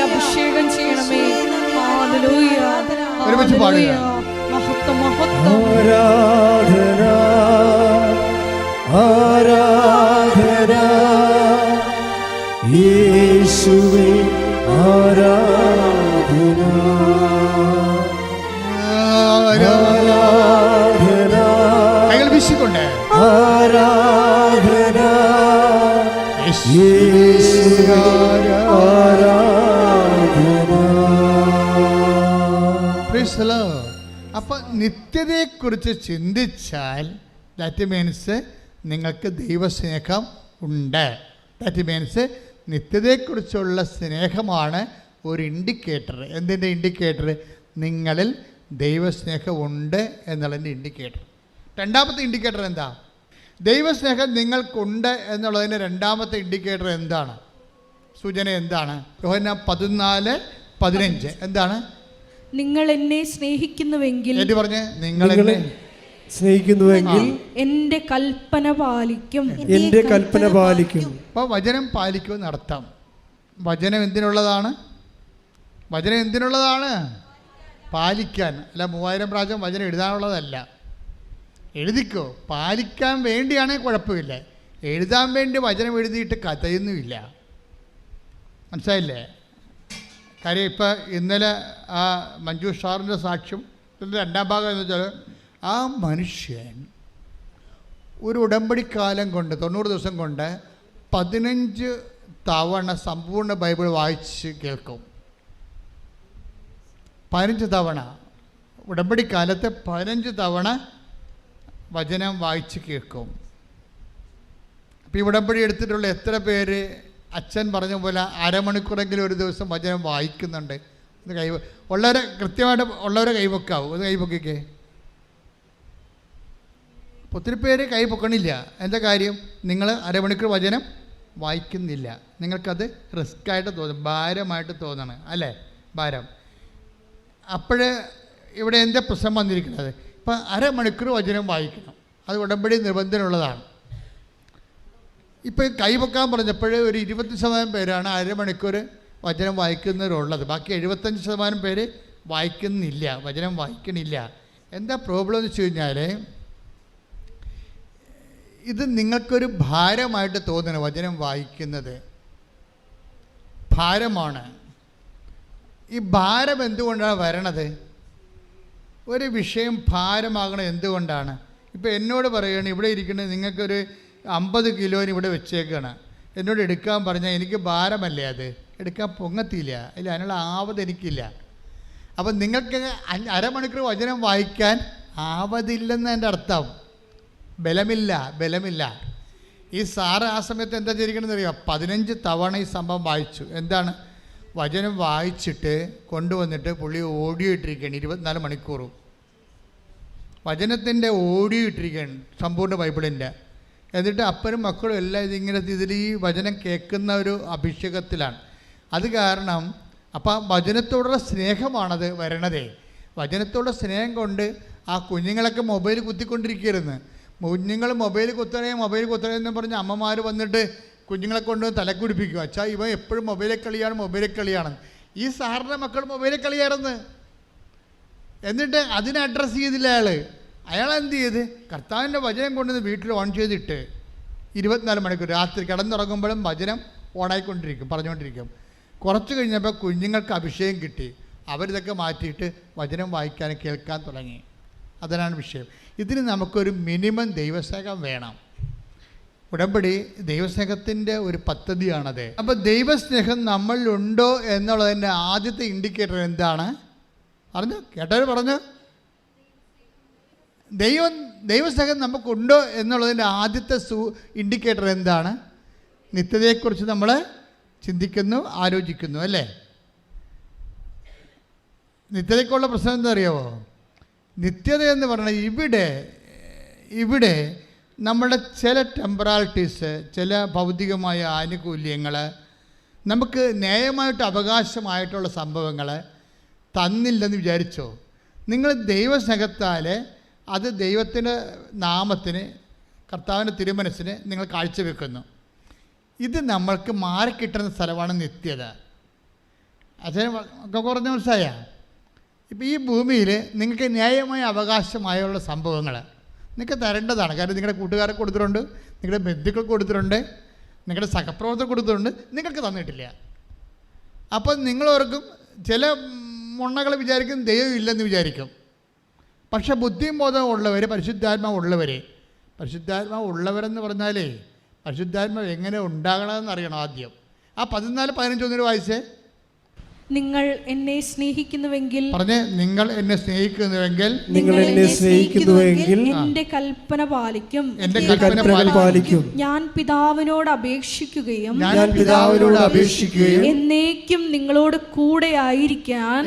അഭിഷേകം ചെയ്യണമേ. ഒരുമിച്ച് പാടുക. ആരാധന ആരാധന യേശുവേ ആരാധന ആരാധന. കൈകൾ വീശിക്കൊണ്ട് ആരാധന യേശുവേ ആരാധന. Price the Lord. അപ്പം നിത്യതയെക്കുറിച്ച് ചിന്തിച്ചാൽ ദാറ്റ് മീൻസ് നിങ്ങൾക്ക് ദൈവസ്നേഹം ഉണ്ട്. ദാറ്റ് മീൻസ് നിത്യതയെക്കുറിച്ചുള്ള സ്നേഹമാണ് ഒരു ഇൻഡിക്കേറ്റർ. എന്തിൻ്റെ ഇൻഡിക്കേറ്റർ? നിങ്ങളിൽ ദൈവസ്നേഹം ഉണ്ട് എന്നുള്ളതിൻ്റെ ഇൻഡിക്കേറ്റർ. രണ്ടാമത്തെ ഇൻഡിക്കേറ്റർ എന്താ? ദൈവസ്നേഹം നിങ്ങൾക്കുണ്ട് എന്നുള്ളതിൻ്റെ രണ്ടാമത്തെ ഇൻഡിക്കേറ്റർ എന്താണ്? സൂചന എന്താണ്? യോഹന്നാൻ 14:15 എന്താണ്? നിങ്ങൾ എന്നെ സ്നേഹിക്കുന്നുവെങ്കിൽ, പറഞ്ഞേ, നിങ്ങൾ എന്നെ സ്നേഹിക്കുന്നുവെങ്കിൽ എന്റെ കൽപ്പന പാലിക്കും. അപ്പോൾ വചനം പാലിക്കുമെന്ന് അർത്ഥം. വചനം എന്തിനുള്ളതാണ്? പാലിക്കാൻ. അല്ല 3000 പ്രാവശ്യം വചനം എഴുതാനുള്ളതല്ല. എഴുതിക്കോ. പാലിക്കാൻ വേണ്ടിയാണെങ്കിൽ കുഴപ്പമില്ല. എഴുതാൻ വേണ്ടി വചനം എഴുതിയിട്ട് കഥയൊന്നുമില്ല. മനസ്സിലായില്ലേ? കാര്യം ഇപ്പം ഇന്നലെ ആ മഞ്ജു സാറിൻ്റെ സാക്ഷ്യം രണ്ടാം ഭാഗം എന്ന് വെച്ചാൽ ആ മനുഷ്യൻ ഒരു ഉടമ്പടിക്കാലം കൊണ്ട് 90 ദിവസം കൊണ്ട് 15 തവണ സമ്പൂർണ്ണ ബൈബിൾ വായിച്ച് കേൾക്കും. 15 തവണ ഉടമ്പടിക്കാലത്ത് 15 തവണ വചനം വായിച്ച് കേൾക്കും. അപ്പോൾ ഈ ഉടമ്പടി എടുത്തിട്ടുള്ള എത്ര പേര് അച്ഛൻ പറഞ്ഞ പോലെ അരമണിക്കൂറെങ്കിലും ഒരു ദിവസം വചനം വായിക്കുന്നുണ്ട്? ഒന്ന് ഉള്ളവരെ കൃത്യമായിട്ട് ഉള്ളവരെ കൈവെക്കാവും. ഒന്ന് കൈവെക്കിക്കേ. ഒത്തിരി പേര് കൈ പൊക്കണില്ല. എന്താ കാര്യം? നിങ്ങൾ അരമണിക്കൂർ വചനം വായിക്കുന്നില്ല. നിങ്ങൾക്കത് റിസ്ക്കായിട്ട് തോന്നും, ഭാരമായിട്ട് തോന്നണം അല്ലേ? ഭാരം. അപ്പോഴേ ഇവിടെ എന്താ പ്രശ്നം വന്നിരിക്കുന്നത്? ഇപ്പം അരമണിക്കൂർ വചനം വായിക്കണം. അത് ഉടമ്പടി നിബന്ധനയുള്ളതാണ്. ഇപ്പോൾ കൈവെക്കാൻ പറഞ്ഞപ്പോൾ ഒരു 20% പേരാണ് അരമണിക്കൂർ വചനം വായിക്കുന്നവരുള്ളത്. ബാക്കി 75% പേര് വായിക്കുന്നില്ല, വചനം വായിക്കണില്ല. എന്താ പ്രോബ്ലം എന്ന് വെച്ച് കഴിഞ്ഞാൽ, ഇത് നിങ്ങൾക്കൊരു ഭാരമായിട്ട് തോന്നണം. വചനം വായിക്കുന്നത് ഭാരമാണ്. ഈ ഭാരം എന്തുകൊണ്ടാണ് വരണത്? ഒരു വിഷയം ഭാരമാകണം എന്തുകൊണ്ടാണ്? ഇപ്പോൾ എന്നോട് പറയുകയാണ്, ഇവിടെ ഇരിക്കുന്നത് നിങ്ങൾക്കൊരു 50 കിലോന് ഇവിടെ വെച്ചേക്കാണ്. എന്നോട് എടുക്കാൻ പറഞ്ഞാൽ എനിക്ക് ഭാരമല്ലേ, അത് എടുക്കാൻ പൊങ്ങത്തില്ല, ഇല്ല, അതിനുള്ള ആവത് എനിക്കില്ല. അപ്പം നിങ്ങൾക്ക് അരമണിക്കൂർ വചനം വായിക്കാൻ ആവതില്ലെന്ന് എൻ്റെ അർത്ഥം. ബലമില്ല. ഈ സാറ് ആ സമയത്ത് എന്താ ചെയ്തിരിക്കണമെന്ന് അറിയാം? 15 തവണ ഈ സംഭവം വായിച്ചു. എന്താണ്? വചനം വായിച്ചിട്ട് കൊണ്ടുവന്നിട്ട് പുള്ളി ഓഡിയോ ഇട്ടിരിക്കുകയാണ് 24 മണിക്കൂറും. വചനത്തിൻ്റെ ഓഡിയോ ഇട്ടിരിക്കുകയാണ്, സമ്പൂർണ്ണ ബൈബിളിൻ്റെ. എന്നിട്ട് അപ്പനും മക്കളും എല്ലാം ഇതിൽ ഈ വചനം കേൾക്കുന്ന ഒരു അഭിഷേകത്തിലാണ്. അത് കാരണം അപ്പം വചനത്തോടുള്ള സ്നേഹമാണത് വരണതേ. വചനത്തോടുള്ള സ്നേഹം കൊണ്ട് ആ കുഞ്ഞുങ്ങളൊക്കെ മൊബൈൽ കുത്തിക്കൊണ്ടിരിക്കുകയായിരുന്നു. കുഞ്ഞുങ്ങൾ മൊബൈൽ കുത്തണേ എന്ന് പറഞ്ഞ് അമ്മമാർ വന്നിട്ട് കുഞ്ഞുങ്ങളെ കൊണ്ട് തലക്കുടിപ്പിക്കുക. അച്ഛാ, ഇവ എപ്പോഴും മൊബൈലിൽ കളിയാണ്. ഈ സാറിൻ്റെ മക്കൾ മൊബൈലിൽ കളിയായിരുന്നു. എന്നിട്ട് അതിനെ അഡ്രസ്സ് ചെയ്തില്ല അയാൾ എന്ത് ചെയ്ത്? കർത്താവിൻ്റെ വചനം കൊണ്ടുവന്ന് വീട്ടിൽ ഓൺ ചെയ്തിട്ട് 24 മണിക്കൂർ രാത്രി കിടന്നുറങ്ങുമ്പോഴും വചനം ഓണായിക്കൊണ്ടിരിക്കും, പറഞ്ഞുകൊണ്ടിരിക്കും. കുറച്ച് കഴിഞ്ഞപ്പോൾ കുഞ്ഞുങ്ങൾക്ക് അഭിഷേകം കിട്ടി. അവരിതൊക്കെ മാറ്റിയിട്ട് വചനം വായിക്കാൻ കേൾക്കാൻ തുടങ്ങി. അതാണ് വിഷയം. ഇതിന് നമുക്കൊരു മിനിമം ദൈവസ്നേഹം വേണം. ഉടമ്പടി ദൈവസ്നേഹത്തിൻ്റെ ഒരു പദ്ധതിയാണത്. അപ്പോൾ ദൈവസ്നേഹം നമ്മളിലുണ്ടോ എന്നുള്ളതിൻ്റെ ആദ്യത്തെ ഇൻഡിക്കേറ്റർ എന്താണ്? കേട്ടവർ പറഞ്ഞു. ദൈവസ്നേഹം നമുക്കുണ്ടോ എന്നുള്ളതിൻ്റെ ആദ്യത്തെ ഇൻഡിക്കേറ്റർ എന്താണ്? നിത്യതയെക്കുറിച്ച് നമ്മൾ ചിന്തിക്കുന്നു, ആലോചിക്കുന്നു അല്ലേ? നിത്യതയ്ക്കുള്ള പ്രശ്നം എന്താ അറിയാമോ? നിത്യത എന്ന് പറഞ്ഞാൽ ഇവിടെ നമ്മുടെ ചില ടെമ്പറാലിറ്റീസ്, ചില ഭൗതികമായ ആനുകൂല്യങ്ങൾ, നമുക്ക് ന്യായമായിട്ട് അവകാശമായിട്ടുള്ള സംഭവങ്ങൾ തന്നില്ലെന്ന് വിചാരിച്ചോ? നിങ്ങൾ ദൈവസ്നേഹത്താൽ അത് ദൈവത്തിൻ്റെ നാമത്തിന്, കർത്താവിൻ്റെ തിരുമനസ്സിന് നിങ്ങൾ കാഴ്ചവെക്കുന്നു. ഇത് നമ്മൾക്ക് മാറിക്കിട്ടുന്ന സ്ഥലമാണ് നിത്യത. അച്ഛനെ കുറഞ്ഞ മനസ്സായ ഇപ്പോൾ ഈ ഭൂമിയിൽ നിങ്ങൾക്ക് ന്യായമായ അവകാശമായുള്ള സംഭവങ്ങൾ നിങ്ങൾക്ക് തരേണ്ടതാണ്. കാരണം നിങ്ങളുടെ കൂട്ടുകാർക്ക് കൊടുത്തിട്ടുണ്ട്, നിങ്ങളുടെ ബന്ധുക്കൾ കൊടുത്തിട്ടുണ്ട്, നിങ്ങളുടെ സഹപ്രവർത്തകർ കൊടുത്തിട്ടുണ്ട്, നിങ്ങൾക്ക് തന്നിട്ടില്ല. അപ്പോൾ നിങ്ങളോർക്കും, ചില മുണ്ണകൾ വിചാരിക്കും ദൈവം ഇല്ലെന്ന് വിചാരിക്കും. പക്ഷെ ബുദ്ധിയും ബോധവും ഉള്ളവർ, പരിശുദ്ധാത്മാവ് ഉള്ളവരെന്ന് പറഞ്ഞാലേ പരിശുദ്ധാത്മാവ് എങ്ങനെ ഉണ്ടാകണമെന്ന് അറിയണം ആദ്യം. ആ 14-15 വായിച്ചേ. നിങ്ങൾ എന്നെ സ്നേഹിക്കുന്നുവെങ്കിൽ നിങ്ങൾ എന്നെ സ്നേഹിക്കുന്നുവെങ്കിൽ എന്റെ കൽപ്പന പാലിക്കും. ഞാൻ പിതാവിനോട് അപേക്ഷിക്കുകയും എന്നേക്കും നിങ്ങളോട് കൂടെ ആയിരിക്കാൻ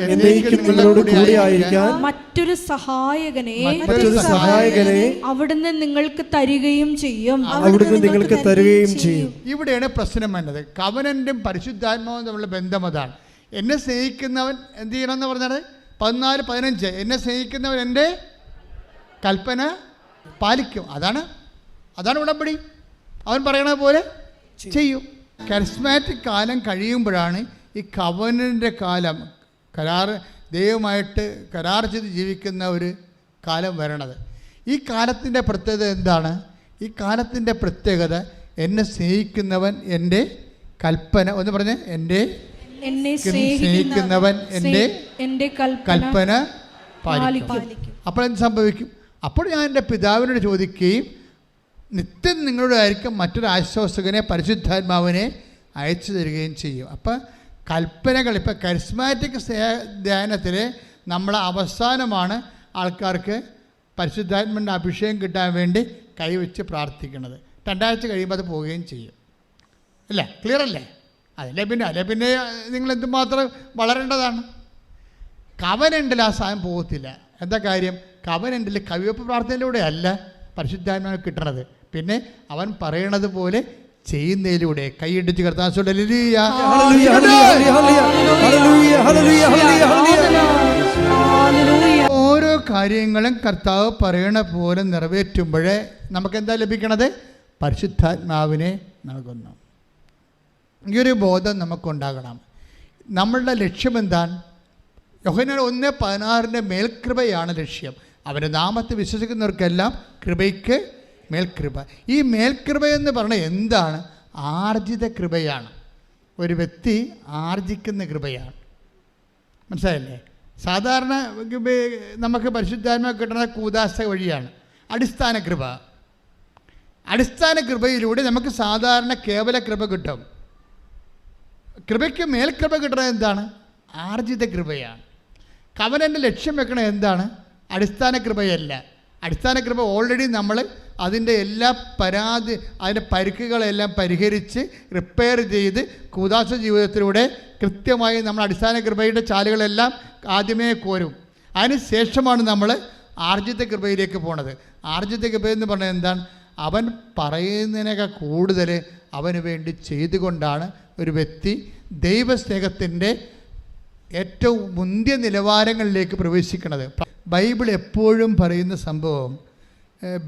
മറ്റൊരു സഹായകനെ അവിടുന്ന് നിങ്ങൾക്ക് തരികയും ചെയ്യും. ഇവിടെയാണ് പ്രശ്നം വേണ്ടത്. കവനന്റും പരിശുദ്ധാത്മാവും തമ്മിലുള്ള ബന്ധം അതാണ്. എന്നെ സ്നേഹിക്കുന്നവൻ എന്ത് ചെയ്യണമെന്ന് പറഞ്ഞാൽ 14-15 എന്നെ സ്നേഹിക്കുന്നവൻ എൻ്റെ കൽപ്പന പാലിക്കും. അതാണ് ഉടമ്പടി. അവൻ പറയണ പോലെ ചെയ്യും. കരിസ്മാറ്റിക് കാലം കഴിയുമ്പോഴാണ് ഈ കവനൻ്റെ കാലം, ദൈവമായിട്ട് കരാർ ചെയ്ത് ജീവിക്കുന്ന ഒരു കാലം വരണത്. ഈ കാലത്തിൻ്റെ പ്രത്യേകത എന്താണ്? ഈ കാലത്തിൻ്റെ പ്രത്യേകത എന്നെ സ്നേഹിക്കുന്നവൻ എൻ്റെ കൽപ്പന, ഒന്ന് പറഞ്ഞ്, എന്നെ സ്നേഹിക്കുന്നവൻ എൻ്റെ കൽപ്പന പാലിക്കും. അപ്പോൾ എന്ത് സംഭവിക്കും? അപ്പോൾ ഞാൻ എൻ്റെ പിതാവിനോട് ചോദിക്കുകയും നിത്യം നിങ്ങളുടെ ആയിരിക്കും മറ്റൊരു ആശ്വാസകനെ പരിശുദ്ധാത്മാവിനെ അയച്ചു തരികയും ചെയ്യും. അപ്പം കൽപ്പനകൾ, ഇപ്പം കരിസ്മാറ്റിക് ധ്യാനത്തിൽ നമ്മൾ അവസാനമാണ് ആൾക്കാർക്ക് പരിശുദ്ധാത്മാവിൻ്റെ അഭിഷേകം കിട്ടാൻ വേണ്ടി കൈവച്ച് പ്രാർത്ഥിക്കുന്നത്. 2 ആഴ്ച കഴിയുമ്പോൾ അത് പോവുകയും ചെയ്യും. അല്ലേ? ക്ലിയർ അല്ലേ? അല്ലേ പിന്നെ നിങ്ങൾ എന്തുമാത്രം വളരേണ്ടതാണ്. കവനണ്ടിൽ ആ സാധനം പോകത്തില്ല. എന്താ കാര്യം? കവനണ്ടിൽ കവിവെപ്പ് പ്രാർത്ഥനയിലൂടെ അല്ല പരിശുദ്ധാത്മാവിനെ കിട്ടണത്. പിന്നെ അവൻ പറയണത് പോലെ ചെയ്യുന്നതിലൂടെ. കൈയിടിച്ച് കർത്താവേ ഓരോ കാര്യങ്ങളും കർത്താവ് പറയണ പോലെ നിറവേറ്റുമ്പോഴേ നമുക്കെന്താ ലഭിക്കണത്? പരിശുദ്ധാത്മാവിനെ നൽകുന്നു. ഈ ഒരു ബോധം നമുക്കുണ്ടാകണം. നമ്മളുടെ ലക്ഷ്യം എന്താണ്? യോഹന്നാൻ 1:16 മേൽകൃപയാണ് ലക്ഷ്യം. അവൻ്റെ നാമത്തെ വിശ്വസിക്കുന്നവർക്കെല്ലാം കൃപയ്ക്ക് മേൽകൃപ. ഈ മേൽകൃപ എന്ന് പറഞ്ഞാൽ എന്താണ്? ആർജിത കൃപയാണ്. ഒരു വ്യക്തി ആർജിക്കുന്ന കൃപയാണ്. മനസ്സിലായില്ലേ? സാധാരണ നമുക്ക് പരിശുദ്ധാത്മാവ് കിട്ടുന്ന കൂദാശ വഴിയാണ്. അടിസ്ഥാന കൃപ. അടിസ്ഥാന കൃപയിലൂടെ നമുക്ക് സാധാരണ കേവല കൃപ കിട്ടും. കൃപയ്ക്ക് മേൽകൃപ കിട്ടുന്നത് എന്താണ്? ആർജിത കൃപയാണ്. കവനൻ്റെ ലക്ഷ്യം വെക്കണത് എന്താണ്? അടിസ്ഥാന കൃപയല്ല. അടിസ്ഥാന കൃപ ഓൾറെഡി നമ്മൾ അതിൻ്റെ എല്ലാ അതിൻ്റെ പരിക്കുകളെല്ലാം പരിഹരിച്ച് റിപ്പയർ ചെയ്ത് കൂദാശ ജീവിതത്തിലൂടെ കൃത്യമായി നമ്മൾ അടിസ്ഥാന കൃപയുടെ ചാലുകളെല്ലാം ആദ്യമേ കോരും. അതിന് ശേഷമാണ് നമ്മൾ ആർജിത കൃപയിലേക്ക് പോണത്. ആർജിത കൃപ എന്ന് പറഞ്ഞാൽ എന്താണ്? അവൻ പറയുന്നതിനേക്കാൾ കൂടുതൽ അവന് വേണ്ടി ചെയ്തുകൊണ്ടാണ് ഒരു വ്യക്തി ദൈവസ്നേഹത്തിൻ്റെ ഏറ്റവും മുന്തിയ നിലവാരങ്ങളിലേക്ക് പ്രവേശിക്കുന്നത്. ബൈബിൾ എപ്പോഴും പറയുന്ന സംഭവം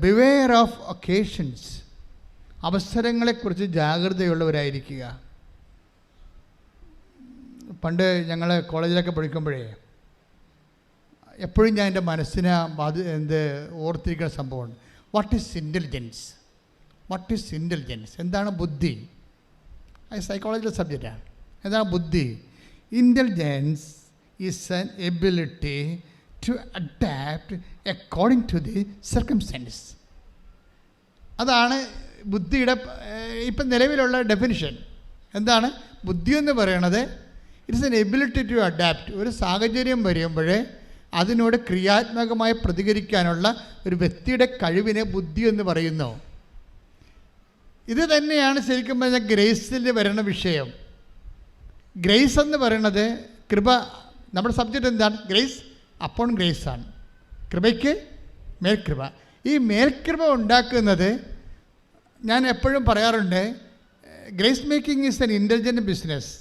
ബിവെയർ ഓഫ് ഒക്കേഷൻസ്, അവസരങ്ങളെക്കുറിച്ച് ജാഗ്രതയുള്ളവരായിരിക്കുക. പണ്ട് ഞങ്ങൾ കോളേജിലൊക്കെ പഠിക്കുമ്പോഴേ എപ്പോഴും ഞാൻ എൻ്റെ മനസ്സിനെ ഓർത്തിരിക്കുന്ന സംഭവമാണ്. What is intelligence? What is intelligence? എന്താണ് ബുദ്ധി? അത് സൈക്കോളജിക്കൽ സബ്ജക്റ്റാണ്. എന്താണ് ബുദ്ധി? Intelligence is an ability to adapt according to the circumstance. അതാണ് ബുദ്ധിയുടെ ഇപ്പം നിലവിലുള്ള ഡെഫിനിഷൻ. എന്താണ് ബുദ്ധി എന്ന് പറയണത്? It's an ability to adapt. ഒരു സാഹചര്യം വരുമ്പോഴേ അതിനോട് ക്രിയാത്മകമായി പ്രതികരിക്കാനുള്ള ഒരു വ്യക്തിയുടെ കഴിവിനെ ബുദ്ധി എന്ന് പറയുന്നു. ഇത് തന്നെയാണ് ശരിക്കും പറഞ്ഞാൽ ഗ്രേസിൽ വരുന്ന വിഷയം. ഗ്രേസ് എന്ന് പറയുന്നത് കൃപ. നമ്മുടെ സബ്ജക്റ്റ് എന്താണ്? ഗ്രേസ് അപ്പോൺ ഗ്രേസ് ആണ്. കൃപയ്ക്ക് മേൽകൃപ. ഈ മേൽകൃപ ഉണ്ടാക്കുന്നത് ഞാൻ എപ്പോഴും പറയാറുണ്ട്, grace making is N intelligent business.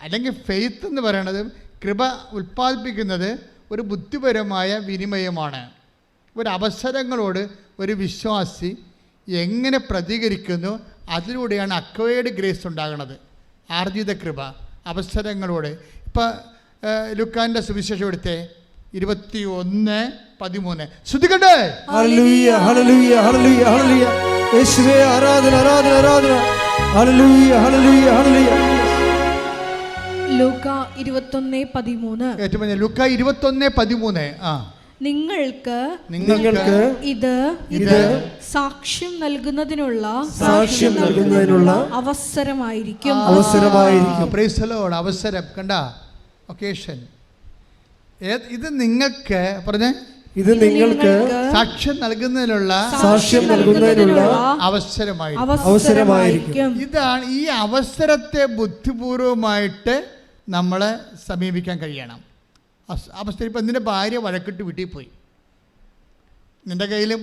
അല്ലെങ്കിൽ ഫെയ്ത്ത് എന്ന് പറയുന്നത്, കൃപ ഉൽപ്പാദിപ്പിക്കുന്നത് ഒരു ബുദ്ധിപരമായ വിനിമയമാണ്. ഒരു അവസരങ്ങളോട് ഒരു വിശ്വാസി എങ്ങനെ പ്രതികരിക്കുന്നു, അതിലൂടെയാണ് അക്വയർഡ് ഗ്രേസ് ഉണ്ടാകുന്നത്. ആർജിത കൃപ അവസരങ്ങളോട്. ഇപ്പം ലൂക്കാൻ്റെ സുവിശേഷം എടുത്തേ 21:13. ശ്രദ്ധിക്കട്ടെ. ഹല്ലേലൂയ ഹല്ലേലൂയ ഹല്ലേലൂയ ഹല്ലേലൂയ. യേശുവേ ആരാധന ആരാധന ആരാധന. ഹല്ലേലൂയ ഹല്ലേലൂയ ഹല്ലേലൂയ. ലൂക്ക 21:13. ഏറ്റവും ലൂക്ക 21:13. നിങ്ങൾക്ക് ഇത് സാക്ഷ്യം നൽകുന്നതിനുള്ള അവസരമായിരിക്കും. Price the Lord. അവസരം കണ്ട, ഒക്കേഷൻ. ഇത് നിങ്ങൾക്ക് പറഞ്ഞേ, ഇത് നിങ്ങൾക്ക് സാക്ഷ്യം നൽകുന്നതിനുള്ള അവസരമായിരിക്കും. ഇതാണ് ഈ അവസരത്തെ ബുദ്ധിപൂർവമായിട്ട് നമ്മളെ സമീപിക്കാൻ കഴിയണം. അവസ്ഥ ഇപ്പം നിൻ്റെ ഭാര്യ വഴക്കിട്ട് വീട്ടിൽ പോയി, നിൻ്റെ കയ്യിലും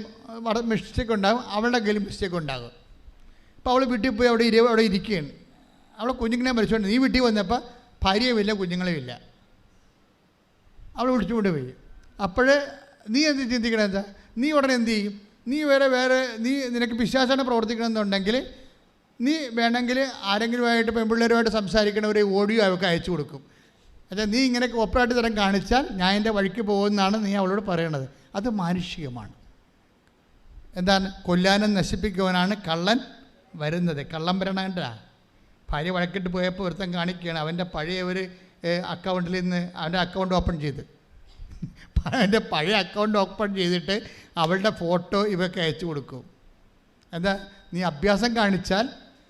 മിസ്റ്റേക്ക് ഉണ്ടാകും, അവളുടെ കയ്യിലും മിസ്റ്റേക്ക് ഉണ്ടാകും. അപ്പോൾ അവൾ വീട്ടിൽ പോയി അവിടെ ഇരിക്കുകയാണ്. അവളെ കുഞ്ഞുങ്ങളെ മരിച്ചുകൊണ്ട് നീ വീട്ടിൽ വന്നപ്പോൾ ഭാര്യയുമില്ല കുഞ്ഞുങ്ങളുമില്ല. അവൾ വിളിച്ചുകൊണ്ട് പോയി. അപ്പോൾ നീ എന്ത് ചിന്തിക്കണം? എന്താ നീ ഉടനെ എന്ത് ചെയ്യും? നീ നീ നിനക്ക് പിശാചാണ് പ്രവർത്തിക്കണമെന്നുണ്ടെങ്കിൽ നീ വേണമെങ്കിൽ ആരെങ്കിലുമായിട്ട് പെൺപിള്ളേരുമായിട്ട് സംസാരിക്കണവരെ ഓഡിയോ അവൾക്ക് അയച്ചു കൊടുക്കും. അച്ഛാ നീ ഇങ്ങനെ ഒപ്പറായിട്ട് തരം കാണിച്ചാൽ ഞാൻ എൻ്റെ വഴിക്ക് പോകുമെന്നാണ് നീ അവളോട് പറയണത്. അത് മാനുഷികമാണ്. എന്താണ്? കൊല്ലാനും നശിപ്പിക്കുവാനാണ് കള്ളൻ വരുന്നത്. കള്ളം വരണേണ്ട. ഭാര്യ വഴക്കിട്ട് പോയപ്പോൾ ഒരുത്തൻ കാണിക്കുകയാണ് അവൻ്റെ പഴയ ഒരു അക്കൗണ്ടിൽ നിന്ന് അവൻ്റെ അക്കൗണ്ട് ഓപ്പൺ ചെയ്ത്, അവൻ്റെ പഴയ അക്കൗണ്ട് ഓപ്പൺ ചെയ്തിട്ട് അവളുടെ ഫോട്ടോ ഇവർക്ക് അയച്ചു കൊടുക്കും. എന്താ, നീ അഭ്യാസം കാണിച്ചാൽ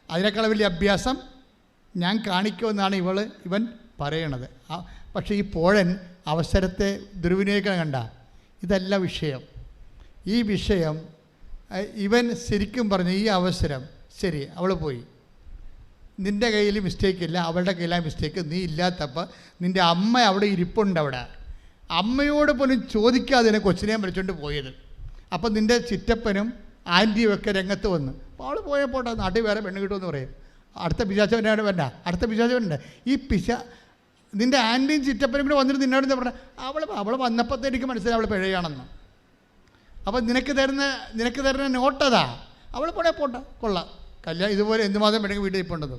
അതിനേക്കാൾ വലിയ അഭ്യാസം ഞാൻ കാണിക്കുമെന്നാണ് ഇവൻ പറയണത്. പക്ഷേ ഈ പോഴൻ അവസരത്തെ ദുർവിനിയോഗിക്കണം. കണ്ട, ഇതല്ല വിഷയം. ഈ വിഷയം ഇവൻ ശരിക്കും പറഞ്ഞു, ഈ അവസരം ശരി, അവൾ പോയി, നിൻ്റെ കയ്യിൽ മിസ്റ്റേക്ക് ഇല്ല, അവളുടെ കയ്യിലാണ് മിസ്റ്റേക്ക്. നീ ഇല്ലാത്തപ്പോൾ നിൻ്റെ അമ്മ അവിടെ ഇരിപ്പുണ്ട്. അവിടെ അമ്മയോട് പോലും ചോദിക്കാതെ കൊച്ചിനെ വിളിച്ചുകൊണ്ട് പോയത്. അപ്പം നിൻ്റെ ചിറ്റപ്പനും ആൻറ്റിയും ഒക്കെ രംഗത്ത് വന്നു. അപ്പോൾ അവൾ പോയപ്പോട്ടെ, നാട്ടിൽ വേറെ പെണ്ണ് കിട്ടുമെന്ന് പറയും. അടുത്ത പിശാചവനാണ് വേണ്ട, അടുത്ത പിശാചവനുണ്ട്. ഈ നിൻ്റെ ആൻറ്റിയും ചിറ്റപ്പനും കൂടെ വന്നിട്ട് നിന്നോട് എന്താ പറഞ്ഞാൽ, അവൾ വന്നപ്പോഴത്തെ എനിക്ക് മനസ്സിലായി അവൾ പിഴയാണെന്ന്. അപ്പം നിനക്ക് തരുന്ന നോട്ടതാ. അവൾ പോട്ടെ കൊള്ളാം, കല്യാണം ഇതുപോലെ എന്തുമാത്രം വേണമെങ്കിൽ വീട്ടിൽ ഇപ്പോണ്ടത്.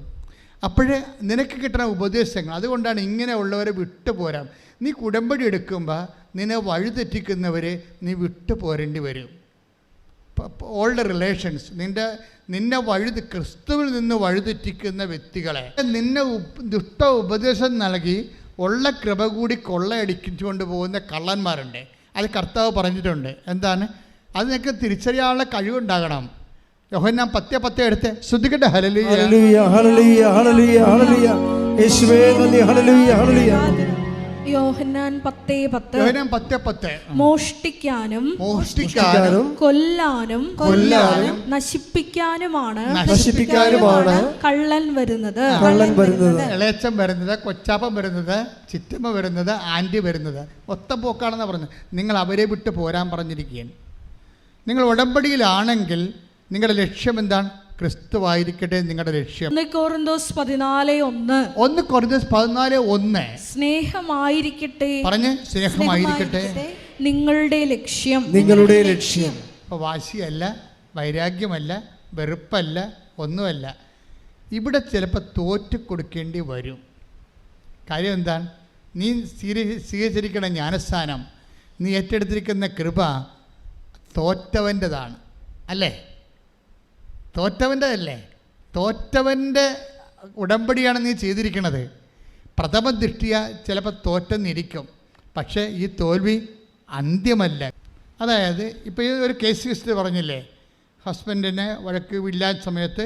അപ്പോഴേ നിനക്ക് കിട്ടുന്ന ഉപദേശങ്ങൾ, അതുകൊണ്ടാണ് ഇങ്ങനെ ഉള്ളവരെ വിട്ടുപോരാം. നീ ഉടമ്പടി എടുക്കുമ്പോൾ നിന്നെ വഴിതെറ്റിക്കുന്നവരെ നീ വിട്ടുപോരേണ്ടി വരും. ഓൾഡ് റിലേഷൻസ്, നിന്നെ ക്രിസ്തുവിൽ നിന്ന് വഴിതെറ്റിക്കുന്ന വ്യക്തികളെ, നിന്നെ ദുഷ്ട ഉപദേശം നൽകി ഉള്ള കൃപ കൂടി കൊള്ളയടിച്ചുകൊണ്ട് പോകുന്ന കള്ളന്മാരുണ്ട്. അത് കർത്താവ് പറഞ്ഞിട്ടുണ്ട്. എന്താണ് അത്? നിനക്ക് തിരിച്ചറിയാനുള്ള കഴിവുണ്ടാകണം. യോഹന്നാൻ 10:10 എടുത്ത് ശ്രദ്ധിക്കട്ടെ. ഹല്ലേലൂയ ഹല്ലേലൂയ ഹല്ലേലൂയ ഹല്ലേലൂയ യേശുവേ നന്ദി. ഹല്ലേലൂയ ഹല്ലേലൂയ. യോഹന്നാൻ 10:10 മോഷ്ടിക്കാനും കൊല്ലാനും നശിപ്പിക്കാനുമാണ് കള്ളൻ വരുന്നത്. ഇളയച്ചൻ വരുന്നത്, കൊച്ചാപ്പൻ വരുന്നത്, ചിറ്റമ്മ വരുന്നത്, ആൻറ്റി വരുന്നത് ഒത്ത പോക്കാണെന്ന് പറഞ്ഞത്. നിങ്ങൾ അവരെ വിട്ട് പോരാൻ പറഞ്ഞിരിക്കുകയാണ്. നിങ്ങൾ ഉടമ്പടിയിലാണെങ്കിൽ നിങ്ങളുടെ ലക്ഷ്യം എന്താണ്? ക്രിസ്തുവായിരിക്കട്ടെ നിങ്ങളുടെ ലക്ഷ്യം. 1 കൊരിന്തോസ് 14:1 സ്നേഹമായിരിക്കട്ടെ, പറഞ്ഞ് സ്നേഹമായിരിക്കട്ടെ നിങ്ങളുടെ ലക്ഷ്യം. അപ്പോൾ വാശിയല്ല, വൈരാഗ്യമല്ല, വെറുപ്പല്ല, ഒന്നുമല്ല. ഇവിടെ ചിലപ്പോൾ തോറ്റു കൊടുക്കേണ്ടി വരും. കാര്യം എന്താണ്? നീ സ്വീകരിച്ചിരിക്കുന്ന ജ്ഞാനസ്ഥാനം, നീ ഏറ്റെടുത്തിരിക്കുന്ന കൃപ തോറ്റവൻ്റെതാണ് അല്ലേ? തോറ്റവൻ്റെ ഉടമ്പടിയാണ് നീ ചെയ്തിരിക്കുന്നത്. പ്രഥമ ദൃഷ്ടിയ ചിലപ്പോൾ തോറ്റെന്നിരിക്കും, പക്ഷേ ഈ തോൽവി അന്ത്യമല്ല. അതായത് ഇപ്പോൾ ഈ ഒരു കേസ് ഹിസ്റ്ററി പറഞ്ഞില്ലേ, ഹസ്ബൻഡിനെ വഴക്ക് ഇല്ലാത്ത സമയത്ത്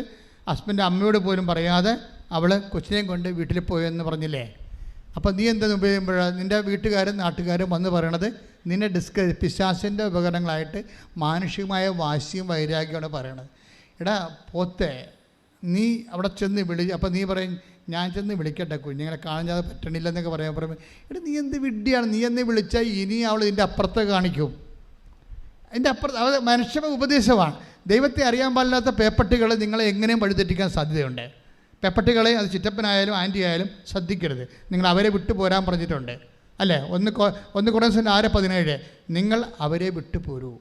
ഹസ്ബൻഡ് അമ്മയോട് പോലും പറയാതെ അവൾ കൊച്ചിനെയും കൊണ്ട് വീട്ടിൽ പോയെന്ന് പറഞ്ഞില്ലേ. അപ്പോൾ നീ എന്തെന്ന് ഉപയോഗിക്കുമ്പോഴാണ് നിൻ്റെ വീട്ടുകാരും നാട്ടുകാരും വന്ന് പറയണത് നിന്നെ പിശാചിൻ്റെ ഉപകരണങ്ങളായിട്ട് മാനുഷികമായ വാശിയും വൈരാഗ്യമാണ് പറയണത്. എടാ പോത്തെ, നീ അവിടെ ചെന്ന് അപ്പോൾ നീ പറയും ഞാൻ ചെന്ന് വിളിക്കട്ടെ, കുഞ്ഞുങ്ങളെ കാണാതെ പറ്റണില്ലെന്നൊക്കെ പറയുമ്പോൾ എടാ നീ എന്ത് വിഡ്ഢിയാണ്, നീ എന്ന് വിളിച്ചാൽ ഇനി അവൾ ഇതിൻ്റെ അപ്പുറത്ത് കാണിക്കും. അതിൻ്റെ അപ്പുറത്ത് അവ മനുഷ്യ ഉപദേശമാണ്. ദൈവത്തെ അറിയാൻ പാടില്ലാത്ത പേപ്പട്ടികൾ നിങ്ങളെ എങ്ങനെയും വഴിതെറ്റിക്കാൻ സാധ്യതയുണ്ട്. പേപ്പട്ടികളെ അത് ചിറ്റപ്പനായാലും ആൻറ്റി ആയാലും ശ്രദ്ധിക്കരുത്. നിങ്ങൾ അവരെ വിട്ടു പോരാൻ പറഞ്ഞിട്ടുണ്ട് അല്ലേ? 1 കൊരിന്തോസ് 6:17 നിങ്ങൾ അവരെ വിട്ടുപോരൂ.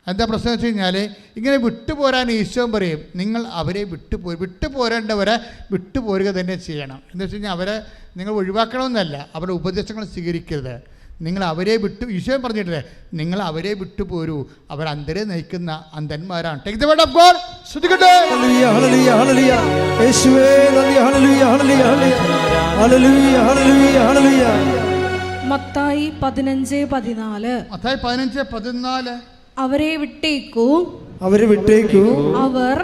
എന്താ പ്രശ്നം വെച്ച് കഴിഞ്ഞാൽ ഇങ്ങനെ വിട്ടുപോരാൻ ഈശോൻ പറയും നിങ്ങൾ അവരെ വിട്ടുപോരേണ്ടവരെ വിട്ടുപോരുക തന്നെ ചെയ്യണം. എന്ന് വെച്ച് കഴിഞ്ഞാൽ അവരെ നിങ്ങൾ ഒഴിവാക്കണമെന്നല്ല, അവരുടെ ഉപദേശങ്ങൾ സ്വീകരിക്കരുത്. നിങ്ങൾ അവരെ ഈശോൻ പറഞ്ഞിട്ടില്ലേ, നിങ്ങൾ അവരെ വിട്ടുപോരൂ, അവർ അന്ധരെ നയിക്കുന്ന അന്ധന്മാരാണ്. Take the word of God. ശ്രദ്ധിക്കട്ടെ. ഹല്ലേലൂയ ഹല്ലേലൂയ ഹല്ലേലൂയ യേശുവേ നന്ദി. ഹല്ലേലൂയ ഹല്ലേലൂയ ഹല്ലേലൂയ ഹല്ലേലൂയ ഹല്ലേലൂയ. മത്തായി 15:14 അവരെ വിട്ടേക്കൂ, അവർ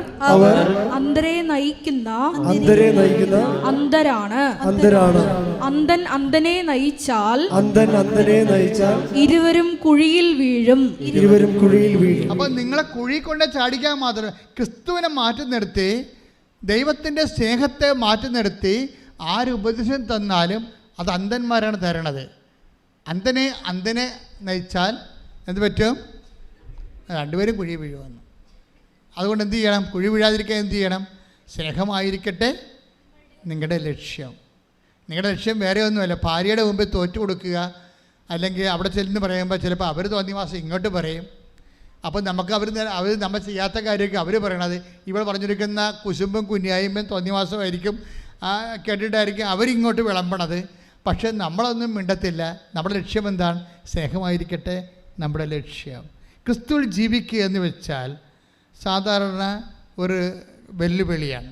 അന്ധരെ നയിക്കുന്ന അന്ധരാണ്. അന്ധനെ നയിച്ചാൽ ഇരുവരും കുഴിയിൽ വീഴും. അപ്പൊ നിങ്ങളെ കുഴി കൊണ്ട് ചാടിക്കാൻ മാത്രം ക്രിസ്തുവിനെ മാറ്റി നിർത്തി, ദൈവത്തിൻ്റെ സ്നേഹത്തെ മാറ്റി നിർത്തി ആര് ഉപദേശം തന്നാലും അത് അന്ധന്മാരാണ് തരണത്. അന്ധനെ നയിച്ചാൽ എന്ത് പറ്റും? രണ്ടുപേരും കുഴി വീഴുമെന്ന്. അതുകൊണ്ട് എന്ത് ചെയ്യണം? കുഴി വീഴാതിരിക്കാൻ എന്ത് ചെയ്യണം? സ്നേഹമായിരിക്കട്ടെ നിങ്ങളുടെ ലക്ഷ്യം. നിങ്ങളുടെ ലക്ഷ്യം വേറെ ഒന്നുമല്ല, ഭാര്യയുടെ മുമ്പിൽ തോറ്റു കൊടുക്കുക, അല്ലെങ്കിൽ അവിടെ ചെല്ലുന്നു പറയുമ്പോൾ ചിലപ്പോൾ അവർ തോന്നിവാസം ഇങ്ങോട്ട് പറയും. അപ്പോൾ നമുക്ക് അവർ നമ്മൾ ചെയ്യാത്ത കാര്യമൊക്കെ അവർ പറയണത് ഇവൾ പറഞ്ഞിരിക്കുന്ന കുശുമ്പും കുഞ്ഞായ്മയും തോന്നിവാസമായിരിക്കും, കേട്ടിട്ടായിരിക്കും അവരിങ്ങോട്ട് വിളമ്പണത്. പക്ഷേ നമ്മളൊന്നും മിണ്ടത്തില്ല. നമ്മുടെ ലക്ഷ്യം എന്താണ്? സ്നേഹമായിരിക്കട്ടെ നമ്മുടെ ലക്ഷ്യം. ക്രിസ്തുവിൽ ജീവിക്കുക എന്ന് വെച്ചാൽ സാധാരണ ഒരു വെല്ലുവിളിയാണ്.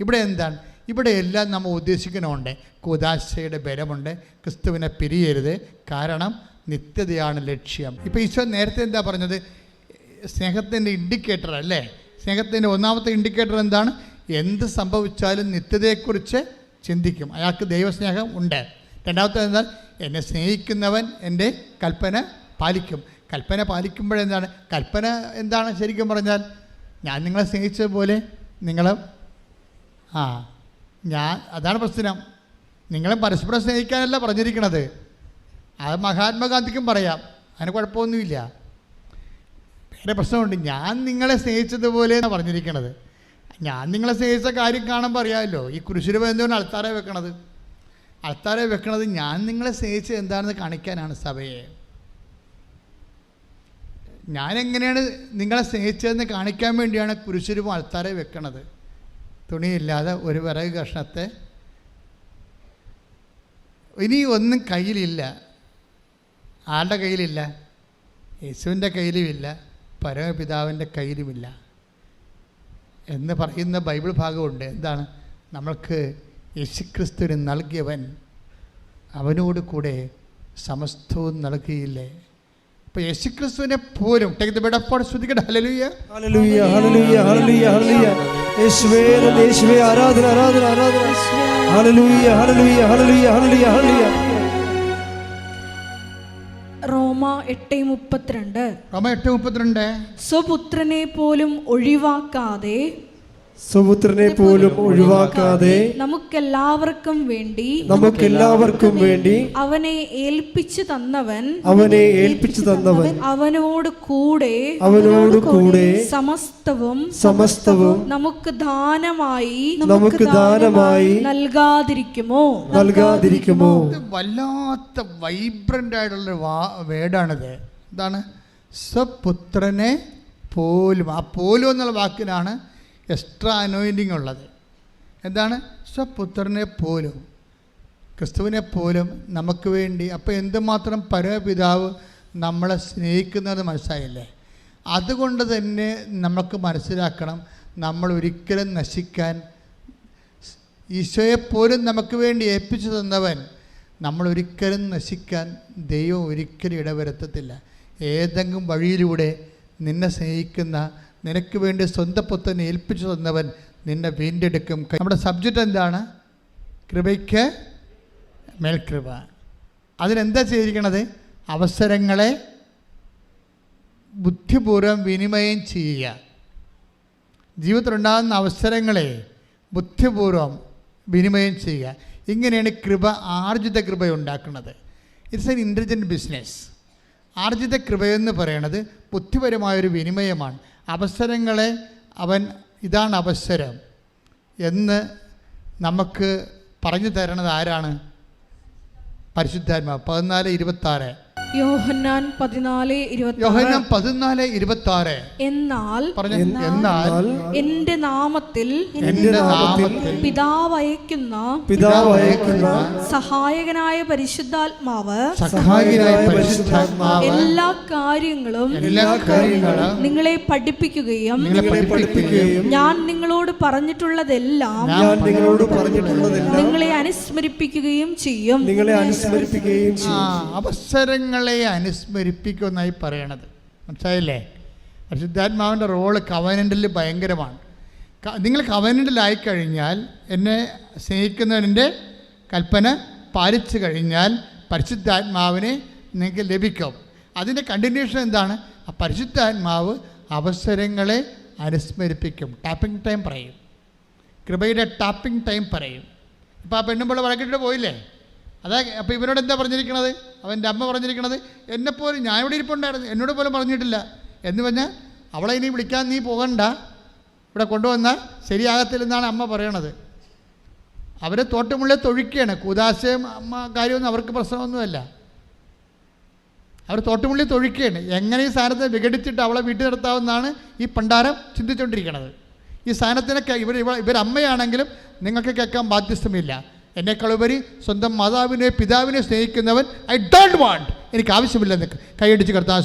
ഇവിടെ എന്താണ്? ഇവിടെ എല്ലാം നമ്മൾ ഉദ്ദേശിക്കണമുണ്ട്. കൂദാശയുടെ ബലമുണ്ട്. ക്രിസ്തുവിനെ പിരിയരുത്, കാരണം നിത്യതയാണ് ലക്ഷ്യം. ഇപ്പോൾ ഈശോ നേരത്തെ എന്താ പറഞ്ഞത്? സ്നേഹത്തിൻ്റെ ഇൻഡിക്കേറ്റർ അല്ലേ? സ്നേഹത്തിൻ്റെ ഒന്നാമത്തെ ഇൻഡിക്കേറ്റർ എന്താണ്? എന്ത് സംഭവിച്ചാലും നിത്യതയെക്കുറിച്ച് ചിന്തിക്കും, അയാൾക്ക് ദൈവസ്നേഹം ഉണ്ട്. രണ്ടാമത്തെ എന്നാൽ എന്നെ സ്നേഹിക്കുന്നവൻ എൻ്റെ കൽപ്പന പാലിക്കും. കൽപ്പന പാലിക്കുമ്പോഴെന്താണ്? കൽപ്പന എന്താണ് ശരിക്കും പറഞ്ഞാൽ? ഞാൻ നിങ്ങളെ സ്നേഹിച്ചതുപോലെ നിങ്ങളും അതാണ് പ്രശ്നം. നിങ്ങളെ പരസ്പരം സ്നേഹിക്കാനല്ല പറഞ്ഞിരിക്കണത്. അത് മഹാത്മാഗാന്ധിക്കും പറയാം, അതിന് കുഴപ്പമൊന്നുമില്ല. വേറെ പ്രശ്നമുണ്ട്. ഞാൻ നിങ്ങളെ സ്നേഹിച്ചതുപോലെ എന്നാണ് പറഞ്ഞിരിക്കണത്. ഞാൻ നിങ്ങളെ സ്നേഹിച്ച കാര്യം കാണുമ്പോൾ അറിയാമല്ലോ. ഈ കുരിശുരൂപം എന്തുകൊണ്ട് അൾത്താരെ വെക്കണത്? അൾത്താരെ വെക്കണത് ഞാൻ നിങ്ങളെ സ്നേഹിച്ചത് എന്താണെന്ന് കാണിക്കാനാണ് സഭയെ. ഞാനെങ്ങനെയാണ് നിങ്ങളെ സ്നേഹിച്ചതെന്ന് കാണിക്കാൻ വേണ്ടിയാണ് കുരിശുരൂപം അൾത്താരെ വെക്കണത്. തുണിയില്ലാതെ ഒരു വിറക് കഷ്ണത്തെ ഇനി ഒന്നും കയ്യിലില്ല. ആരുടെ കയ്യിലില്ല? യേശുവിൻ്റെ കയ്യിലുമില്ല, പരമപിതാവിൻ്റെ കയ്യിലുമില്ല എന്ന് പറയുന്ന ബൈബിൾ ഭാഗമുണ്ട്. എന്താണ്? നമ്മൾക്ക് യേശുക്രിസ്തുവിന് നൽകിയവൻ അവനോട് കൂടെ സമസ്തവും നൽകിയില്ലേ? അപ്പോൾ യേശുക്രിസ്തുവിനെ പോലും ശ്രദ്ധിക്കട്ടെ. ഹല്ലേലൂയ, ഹല്ലേലൂയ, ഹല്ലേലൂയ, ഹല്ലേലൂയ, ഹല്ലേലൂയ. യേശുവേ, യേശുവേ, ആരാധന, ആരാധന, ആരാധന. ഹല്ലേലൂയ, ഹല്ലേലൂയ, ഹല്ലേലൂയ, ഹല്ലേലൂയ, ഹല്ലേലൂയ. റോമ 8:32. റോമ 8:32. സ്വപുത്രനെ പോലും ഒഴിവാക്കാതെ നമുക്കെല്ലാവർക്കും വേണ്ടി അവനെ ഏൽപ്പിച്ചു തന്നവൻ അവനോട് കൂടെ സമസ്തവും നമുക്ക് ദാനമായി നൽകാതിരിക്കുമോ? വല്ലാത്ത വൈബ്രന്റ് ആയിട്ടുള്ള വേർഡാണിത്. എന്താണ്? സ്വപുത്രനെ പോലും. ആ പോലും എന്നുള്ള വാക്കിനാണ് എക്സ്ട്രാ അനോയിൻറ്റിങ് ഉള്ളത്. എന്താണ്? സ്വപുത്രനെ പോലും, ക്രിസ്തുവിനെ പോലും നമുക്ക് വേണ്ടി. അപ്പോൾ എന്തുമാത്രം പരമപിതാവ് നമ്മളെ സ്നേഹിക്കുന്നത് മനസ്സിലായില്ലേ? അതുകൊണ്ട് തന്നെ നമുക്ക് മനസ്സിലാക്കണം, നമ്മൾ ഒരിക്കലും നശിക്കാൻ, ഈശോയെപ്പോലും നമുക്ക് വേണ്ടി ഏൽപ്പിച്ചു തന്നവൻ, നമ്മളൊരിക്കലും നശിക്കാൻ ദൈവം ഒരിക്കലും ഇടവരുത്തത്തില്ല. ഏതെങ്കിലും വഴിയിലൂടെ നിന്നെ സ്നേഹിക്കുന്ന, നിനക്ക് വേണ്ടി സ്വന്തം പുത്രനെ ഏൽപ്പിച്ചു തന്നവൻ നിന്നെ വീണ്ടെടുക്കും. നമ്മുടെ സബ്ജക്റ്റ് എന്താണ്? കൃപയ്ക്ക് മേൽകൃപ. അതിനെന്താ ചെയ്തിരിക്കണത്? അവസരങ്ങളെ ബുദ്ധിപൂർവ്വം വിനിമയം ചെയ്യുക. ജീവിതത്തിലുണ്ടാകുന്ന അവസരങ്ങളെ ബുദ്ധിപൂർവ്വം വിനിമയം ചെയ്യുക. ഇങ്ങനെയാണ് കൃപ, ആർജിത കൃപ ഉണ്ടാക്കുന്നത്. It's an intelligent business. ആർജിത കൃപയെന്ന് പറയണത് ബുദ്ധിപരമായൊരു വിനിമയമാണ്. അവസരങ്ങളെ ഇതാണ് അവസരം എന്ന് നമുക്ക് പറഞ്ഞു തരണത് ആരാണ്? പരിശുദ്ധാത്മാവ്. 14:26. യോഹന്നാൻ 14:26. എന്നാൽ എന്റെ നാമത്തിൽ പിതാവ് അയക്കുന്ന സഹായകനായ പരിശുദ്ധാത്മാവ് എല്ലാ കാര്യങ്ങളും നിങ്ങളെ പഠിപ്പിക്കുകയും ഞാൻ നിങ്ങളോട് പറഞ്ഞിട്ടുള്ളതെല്ലാം നിങ്ങളെ അനുസ്മരിപ്പിക്കുകയും ചെയ്യും. അവസരങ്ങളെ അനുസ്മരിപ്പിക്കുമെന്നായി പറയണത് മനസ്സിലായില്ലേ? പരിശുദ്ധാത്മാവിൻ്റെ റോള് കവനൻ്റിൽ ഭയങ്കരമാണ്. നിങ്ങൾ കവനൻ്റിലായിക്കഴിഞ്ഞാൽ, എന്നെ സ്നേഹിക്കുന്നവൻ്റെ കൽപ്പന പാലിച്ചു കഴിഞ്ഞാൽ പരിശുദ്ധാത്മാവിനെ നിങ്ങൾക്ക് ലഭിക്കും. അതിൻ്റെ കണ്ടിന്യൂഷൻ എന്താണ്? ആ പരിശുദ്ധാത്മാവ് അവസരങ്ങളെ അനുസ്മരിപ്പിക്കും. ടാപ്പിംഗ് ടൈം പറയും, കൃപയുടെ ടാപ്പിംഗ് ടൈം പറയും. ഇപ്പോൾ ആ പെണ്ണുമ്പോൾ വഴക്കിട്ട് പോയില്ലേ? അതാ. അപ്പോൾ ഇവനോട് എന്താ പറഞ്ഞിരിക്കണത്? അവൻ്റെ അമ്മ പറഞ്ഞിരിക്കണത്, എന്നെപ്പോലും ഞാൻ ഇവിടെ ഇരിപ്പുണ്ടായിരുന്നു, എന്നോട് പോലും പറഞ്ഞിട്ടില്ല എന്ന് പറഞ്ഞാൽ അവളെ ഇനി വിളിക്കാൻ നീ പോകണ്ട, ഇവിടെ കൊണ്ടുവന്നാൽ ശരിയാകത്തില്ലെന്നാണ് അമ്മ പറയണത്. അവരെ തോട്ടുമുള്ളേ തൊഴിക്കുകയാണ്. കൂദാശയും അമ്മ കാര്യമൊന്നും അവർക്ക് പ്രശ്നമൊന്നുമല്ല. അവർ തോട്ടുമുള്ളി തൊഴിക്കുകയാണ്. എങ്ങനെ ഈ സാധനത്തെ വിഘടിച്ചിട്ട് അവളെ വീട്ടിൽ നിർത്താമെന്നാണ് ഈ പണ്ടാരം ചിന്തിച്ചുകൊണ്ടിരിക്കുന്നത്. ഈ സാധനത്തിനെ ഇവരമ്മയാണെങ്കിലും നിങ്ങൾക്ക് കേൾക്കാൻ ബാധ്യസ്ഥമില്ല. എന്നെക്കാളുപരി സ്വന്തം മാതാവിനെ പിതാവിനെ സ്നേഹിക്കുന്നവൻ ഐ ഡോണ്ട് വാണ്ട്, എനിക്ക് ആവശ്യമില്ലെന്ന് കൈയടിച്ച് കർത്താൻ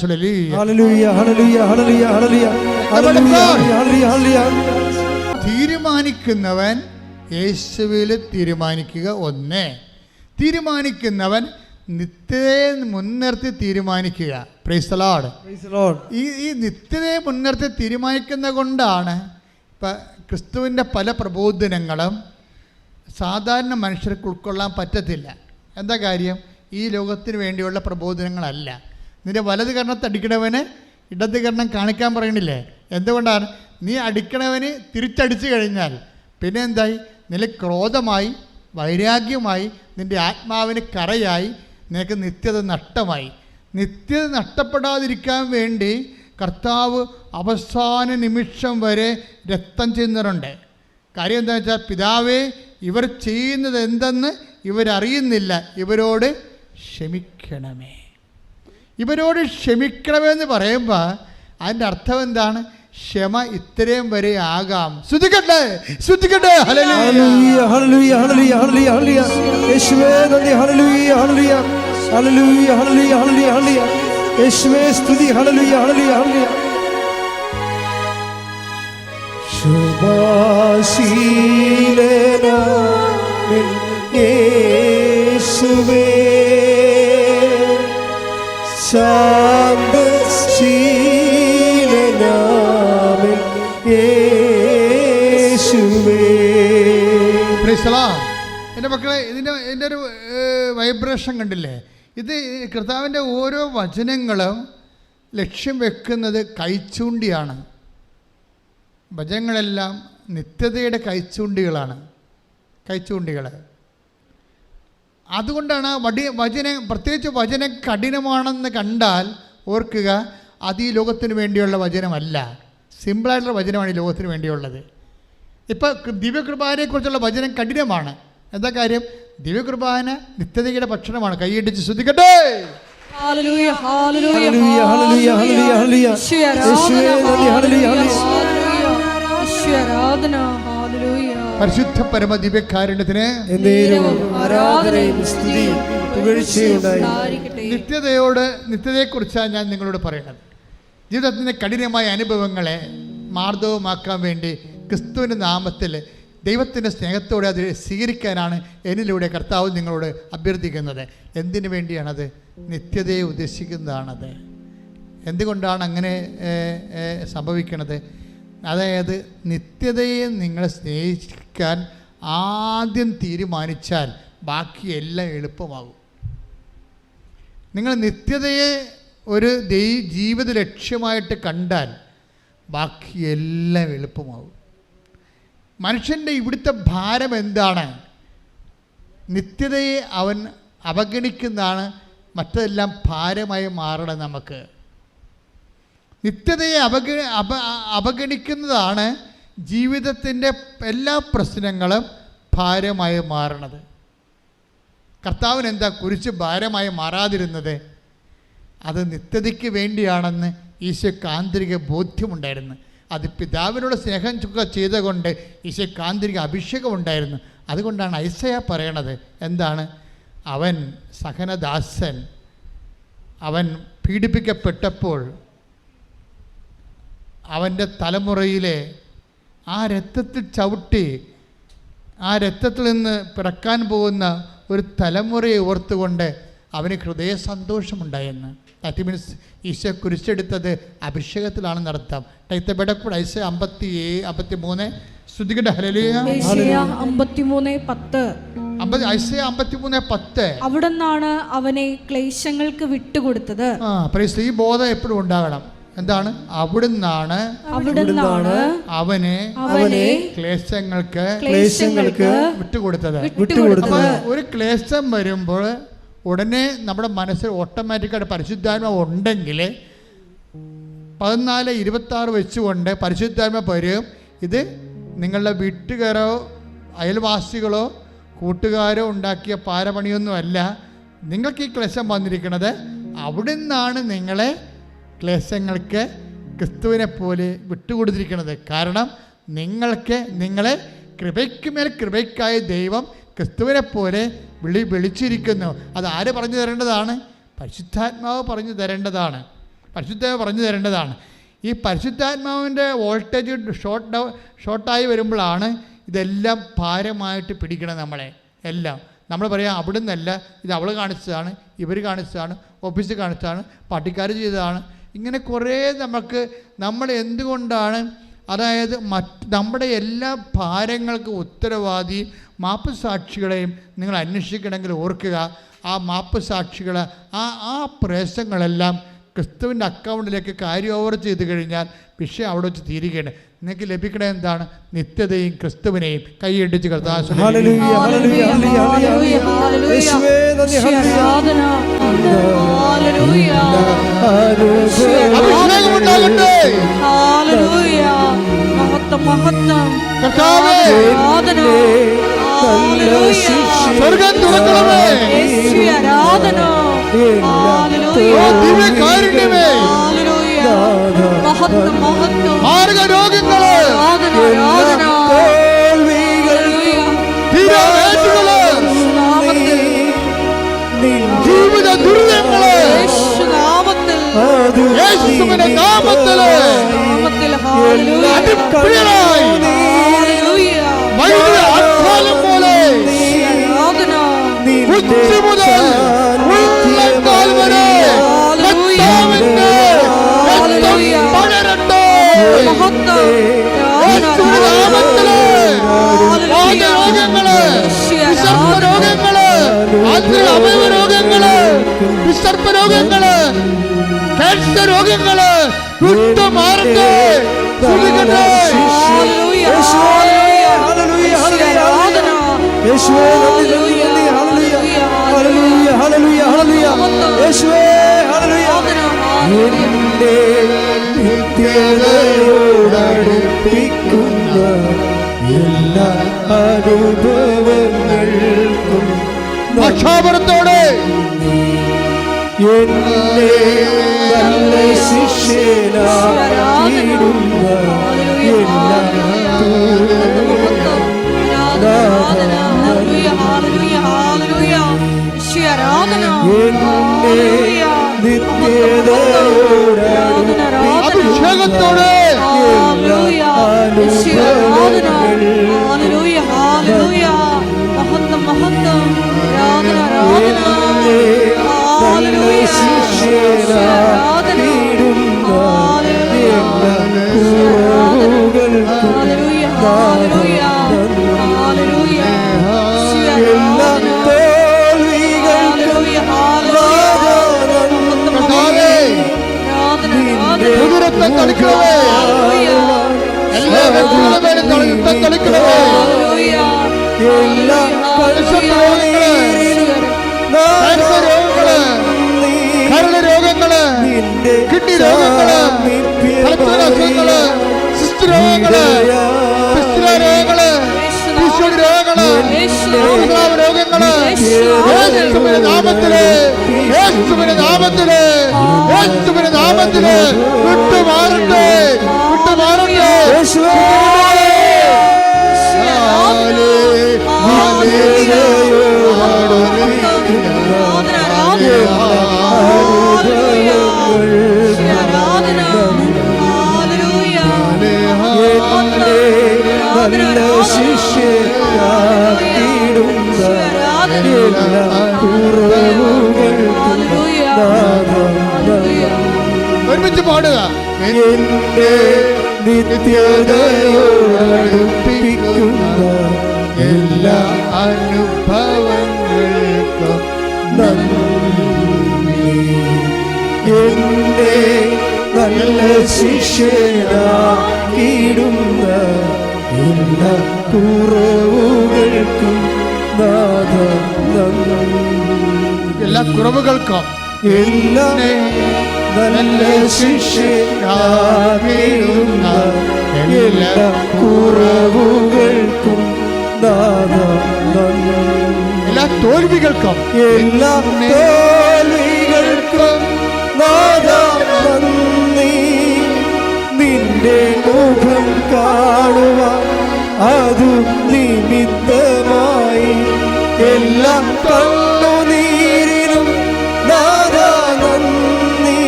തീരുമാനിക്കുന്നവൻ യേശുവിൽ തീരുമാനിക്കുക. ഒന്ന് തീരുമാനിക്കുന്നവൻ നിത്യതയെ മുൻനിർത്തി തീരുമാനിക്കുക. Price the Lord. Praise the Lord. ഈ നിത്യതയെ മുൻനിർത്തി തീരുമാനിക്കുന്നത് കൊണ്ടാണ് ഇപ്പം ക്രിസ്തുവിൻ്റെ പല പ്രബോധനങ്ങളും സാധാരണ മനുഷ്യർക്ക് ഉൾക്കൊള്ളാൻ പറ്റത്തില്ല. എന്താ കാര്യം? ഈ ലോകത്തിന് വേണ്ടിയുള്ള പ്രബോധനങ്ങളല്ല. നിന്റെ വലത് കർണത്തടിക്കണവന് ഇടത് കർണം കാണിക്കാൻ പറയണില്ലേ? എന്തുകൊണ്ടാണ്? നീ അടിക്കണവന് തിരിച്ചടിച്ചു കഴിഞ്ഞാൽ പിന്നെ എന്തായി? നില ക്രോധമായി, വൈരാഗ്യമായി, നിൻ്റെ ആത്മാവിന് കറയായി, നിനക്ക് നിത്യത നഷ്ടമായി. നിത്യത നഷ്ടപ്പെടാതിരിക്കാൻ വേണ്ടി കർത്താവ് അവസാന നിമിഷം വരെ രക്തം ചിന്തറുണ്ട്. കാര്യം എന്താണെന്ന് വെച്ചാൽ, പിതാവേ, ഇവർ ചെയ്യുന്നത് എന്തെന്ന് ഇവരറിയുന്നില്ല, ഇവരോട് ക്ഷമിക്കണമേ. ഇവരോട് ക്ഷമിക്കണമെന്ന് പറയുമ്പോൾ അതിൻ്റെ അർത്ഥം എന്താണ്? ക്ഷമ ഇത്രയും വരെ ആകാം. ശ്രുതിക്കട്ടെ, ശ്രുതിക്കട്ടെ. ഹല്ലേലൂയ, ഹല്ലേലൂയ, ഹല്ലേലൂയ, ഹല്ലേലൂയ, ഹല്ലേലൂയ. യേശുവേ നന്ദി. ഹല്ലേലൂയ, ഹല്ലേലൂയ, ഹല്ലേലൂയ, ഹല്ലേലൂയ, ഹല്ലേലൂയ, ഹല്ലേലൂയ. യേശുവേ സ്തുതി. ഹല്ലേലൂയ, ഹല്ലേലൂയ, ഹല്ലേലൂയ. ശുഭാശീലനാമൻ യേശുവേ, ശാന്തശീലനാമൻ യേശുവേ. Praise the Lord. എൻ്റെ മക്കളെ, ഇതിൻ്റെ ഒരു വൈബ്രേഷൻ കണ്ടില്ലേ? ഇത് കർത്താവിൻ്റെ ഓരോ വചനങ്ങളും ലക്ഷ്യം വെക്കുന്നത് കൈച്ചൂണ്ടിയാണ്. വചനങ്ങളെല്ലാം നിത്യതയുടെ കൈച്ചൂണ്ടികളാണ്, കൈച്ചൂണ്ടികൾ. അതുകൊണ്ടാണ് വചനം, പ്രത്യേകിച്ച് വചനം കഠിനമാണെന്ന് കണ്ടാൽ ഓർക്കുക, അത് ഈ ലോകത്തിന് വേണ്ടിയുള്ള വചനമല്ല. സിമ്പിളായിട്ടുള്ള വചനമാണ് ഈ ലോകത്തിന് വേണ്ടിയുള്ളത്. ഇപ്പം ദിവ്യകൃപാനെക്കുറിച്ചുള്ള വചനം കഠിനമാണ്. എന്താ കാര്യം? ദിവ്യകൃപാന നിത്യതയുടെ ഭക്ഷണമാണ്. കൈയടിച്ച് ശ്രദ്ധിക്കട്ടെ. ഹല്ലേലൂയ, ഹല്ലേലൂയ, ഹല്ലേലൂയ, ഹല്ലേലൂയ, ഹല്ലേലൂയ, ഹല്ലേലൂയ. യേശുവേ നന്ദി. ഹല്ലേലൂയ, ആരാധന. ഹല്ലേലൂയ. പരിശുദ്ധ പരമ ദിവ്യകാരുണ്യത്തിന് എന്നേരവും ആരാധനയും സ്തുതിയും പുകഴ്ചയും ഉണ്ടായിരിക്കട്ടെ. നിത്യതയെക്കുറിച്ചാണ് ഞാൻ നിങ്ങളോട് പറയുന്നത്. ജീവിതത്തിൻ്റെ കഠിനമായ അനുഭവങ്ങളെ മാർദ്ദവമാക്കാൻ വേണ്ടി ക്രിസ്തുവിൻ്റെ നാമത്തിൽ ദൈവത്തിൻ്റെ സ്നേഹത്തോടെ അത് സ്വീകരിക്കാനാണ് എന്നിലൂടെ കർത്താവ് നിങ്ങളോട് അഭ്യർത്ഥിക്കുന്നത്. എന്തിനു വേണ്ടിയാണത്? നിത്യതയെ ഉദ്ദേശിക്കുന്നതാണത്. എന്തുകൊണ്ടാണ് അങ്ങനെ സംഭവിക്കുന്നത്? അതായത് നിത്യതയെ നിങ്ങളെ സ്നേഹിക്കാൻ ആദ്യം തീരുമാനിച്ചാൽ ബാക്കിയെല്ലാം എളുപ്പമാകും. നിങ്ങൾ നിത്യതയെ ഒരു ജീവിത ലക്ഷ്യമായിട്ട് കണ്ടാൽ ബാക്കിയെല്ലാം എളുപ്പമാകും. മനുഷ്യൻ്റെ ഇവിടുത്തെ ഭാരം എന്താണ്? നിത്യതയെ അവൻ അവഗണിക്കുന്നതാണ് മറ്റെല്ലാം ഭാരമായി മാറണം. നമുക്ക് നിത്യതയെ അവഗണിക്കുന്നതാണ് ജീവിതത്തിൻ്റെ എല്ലാ പ്രശ്നങ്ങളും ഭാരമായി മാറണത്. കർത്താവിന് എന്താ കുരിശ് ഭാരമായി മാറാതിരുന്നത്? അത് നിത്യതയ്ക്ക് വേണ്ടിയാണെന്ന് ഈശോയ്ക്ക് ആന്തരിക ബോധ്യമുണ്ടായിരുന്നു. അത് പിതാവിനോട് സ്നേഹം ചെയ്തുകൊണ്ട് ഈശോയ്ക്ക് ആന്തരിക അഭിഷേകം ഉണ്ടായിരുന്നു. അതുകൊണ്ടാണ് ഐസയ പറയണത് എന്താണ്? അവൻ സഹനദാസൻ, അവൻ പീഡിപ്പിക്കപ്പെട്ടപ്പോൾ അവൻ്റെ തലമുറയിലെ ആ രക്തത്തിൽ ചവിട്ടി, ആ രക്തത്തിൽ നിന്ന് പിറക്കാൻ പോകുന്ന ഒരു തലമുറയെ ഓർത്തുകൊണ്ട് അവന് ഹൃദയ സന്തോഷമുണ്ടായെന്ന്. ദാറ്റ് മീൻസ് ഈശോ കുരിശെടുത്തത് അഭിഷേകത്തിലാണെന്ന് അർത്ഥം. ഐസയ 53 ശ്രുതികട്ടെ. ഹല്ലേലൂയ. ഐസയ 53:10 അവിടുന്നാണ് അവനെ ക്ലേശങ്ങൾക്ക് വിട്ടുകൊടുത്തത്. ഈ ബോധം എപ്പോഴും ഉണ്ടാകണം. എന്താണ്? അവിടുന്നാണ് അവനെ ക്ലേശങ്ങൾക്ക് വിട്ടുകൊടുത്തത്. ഒരു ക്ലേശം വരുമ്പോൾ ഉടനെ നമ്മുടെ മനസ്സിൽ ഓട്ടോമാറ്റിക്കായിട്ട് പരിശുദ്ധാത്മാവ് ഉണ്ടെങ്കിൽ 14:26 വെച്ചുകൊണ്ട് പരിശുദ്ധാത്മാവ് വരും. ഇത് നിങ്ങളുടെ വീട്ടുകാരോ അയൽവാസികളോ കൂട്ടുകാരോ ഉണ്ടാക്കിയ പാരപണിയൊന്നുമല്ല. നിങ്ങൾക്ക് ഈ ക്ലേശം വന്നിരിക്കുന്നത് അവിടെ നിന്നാണ്. നിങ്ങളെ ക്ലേശങ്ങൾക്ക് ക്രിസ്തുവിനെ പോലെ വിട്ടുകൊടുത്തിരിക്കുന്നത്. കാരണം നിങ്ങളെ കൃപയ്ക്ക് മേൽ കൃപയ്ക്കായ ദൈവം ക്രിസ്തുവിനെ പോലെ വിളിച്ചിരിക്കുന്നു. അത് ആര് പറഞ്ഞു തരേണ്ടതാണ്? പരിശുദ്ധാത്മാവ് പറഞ്ഞു തരേണ്ടതാണ്. ഈ പരിശുദ്ധാത്മാവിൻ്റെ വോൾട്ടേജ് ഷോർട്ടായി വരുമ്പോഴാണ് ഇതെല്ലാം ഭാരമായിട്ട് പിടിക്കണം നമ്മളെ. എല്ലാം നമ്മൾ പറയാം അവിടെ നിന്നല്ല, ഇത് അവൾ കാണിച്ചതാണ്, ഇവർ കാണിച്ചതാണ്, ഓഫീസിൽ കാണിച്ചതാണ്, പാർട്ടിക്കാർ ചെയ്തതാണ്. ഇങ്ങനെ കുറേ നമ്മൾ എന്തുകൊണ്ടാണ്, അതായത് നമ്മുടെ എല്ലാ ഭാരങ്ങൾക്കും ഉത്തരവാദിയും മാപ്പ് സാക്ഷികളെയും നിങ്ങൾ അന്വേഷിക്കണമെങ്കിൽ ഓർക്കുക, ആ മാപ്പ് സാക്ഷികൾ ആ പ്രേസങ്ങളെല്ലാം ക്രിസ്തുവിൻ്റെ അക്കൗണ്ടിലേക്ക് കാരി ഓവർ ചെയ്ത് കഴിഞ്ഞാൽ വിഷയം അവിടെ വെച്ച് തീരുകയാണ്. നിങ്ങൾക്ക് ലഭിക്കണേ എന്താണ്? നിത്യതയും ക്രിസ്തുവിനെയും കൈയടിച്ച് മാർഗരോഗങ്ങള്, ജീവിത ദുരിതങ്ങള് യേശുവിന്റെ നാമത്തില് അടിപ്പിഴയായി വൈദ്യുത ആഘാതം പോലെ ഉച്ച മുതൽ ഉള്ളങ്കാൽ വരെ കർത്താവിന്റെ രക്തം പടരട്ടെ. രോഗങ്ങള്, വിസർപ്പരോഗങ്ങള്, അവയവരോഗങ്ങള്, വിസർപ്പരോഗങ്ങള്, ക്യാൻസർ രോഗങ്ങള് വിട്ടുമാറട്ടെ. നിത്യതയോടടുപ്പിക്കുന്ന എല്ലാ അനുഭവങ്ങൾക്കും പക്ഷാപുരത്തോടെ എന്നെ നല്ല ശിഷ്യനായിടുന്ന എല്ലാ അഭിഷേകത്തോടെ തളിക്കണമേ, എല്ലാ വ്യക്തികളുടെ പേരും തളിക്കണമേ. എല്ലാ രോഗങ്ങള്, കരള് രോഗങ്ങള്, കിഡ്നി രോഗങ്ങള്, തലച്ചോറസുഖങ്ങള്, സിസ്റ്റ് രോഗങ്ങള്, പിസ്തുല രോഗങ്ങള്, ഈശ്വരി രോഗങ്ങള്, രോഗങ്ങള് യേശുവിന്റെ നാമത്തില്, യേശുവിന്റെ നാമത്തില്, യേശുവിന്റെ നാമത്തില് വിട്ടുമാറട്ടെ, വിട്ടുമാറട്ടെ. ഒരുമിച്ച് പാടുക. എന്റെ നിത്യതയോടടുപ്പിക്കുന്ന എല്ലാ അനുഭവങ്ങൾക്കും നന്ദി. എന്റെ നല്ല ശിഷ്യനാക്കിടുന്ന എല്ലാ കുറവുകൾക്കും എല്ലാ കുറവുകൾക്കും എല്ലാ നല്ല ശിഷ്യനാക്കിടുന്ന എല്ലാ കുറവുകൾക്കും എല്ലാ തോൽവികൾക്കും എല്ലാ തോൽവികൾക്കും നന്ദി. നിന്റെ മുഖം കാണുവാൻ അതു നിമിത്തമായി എല്ലാ കണ്ണുനീരിനും നന്ദി.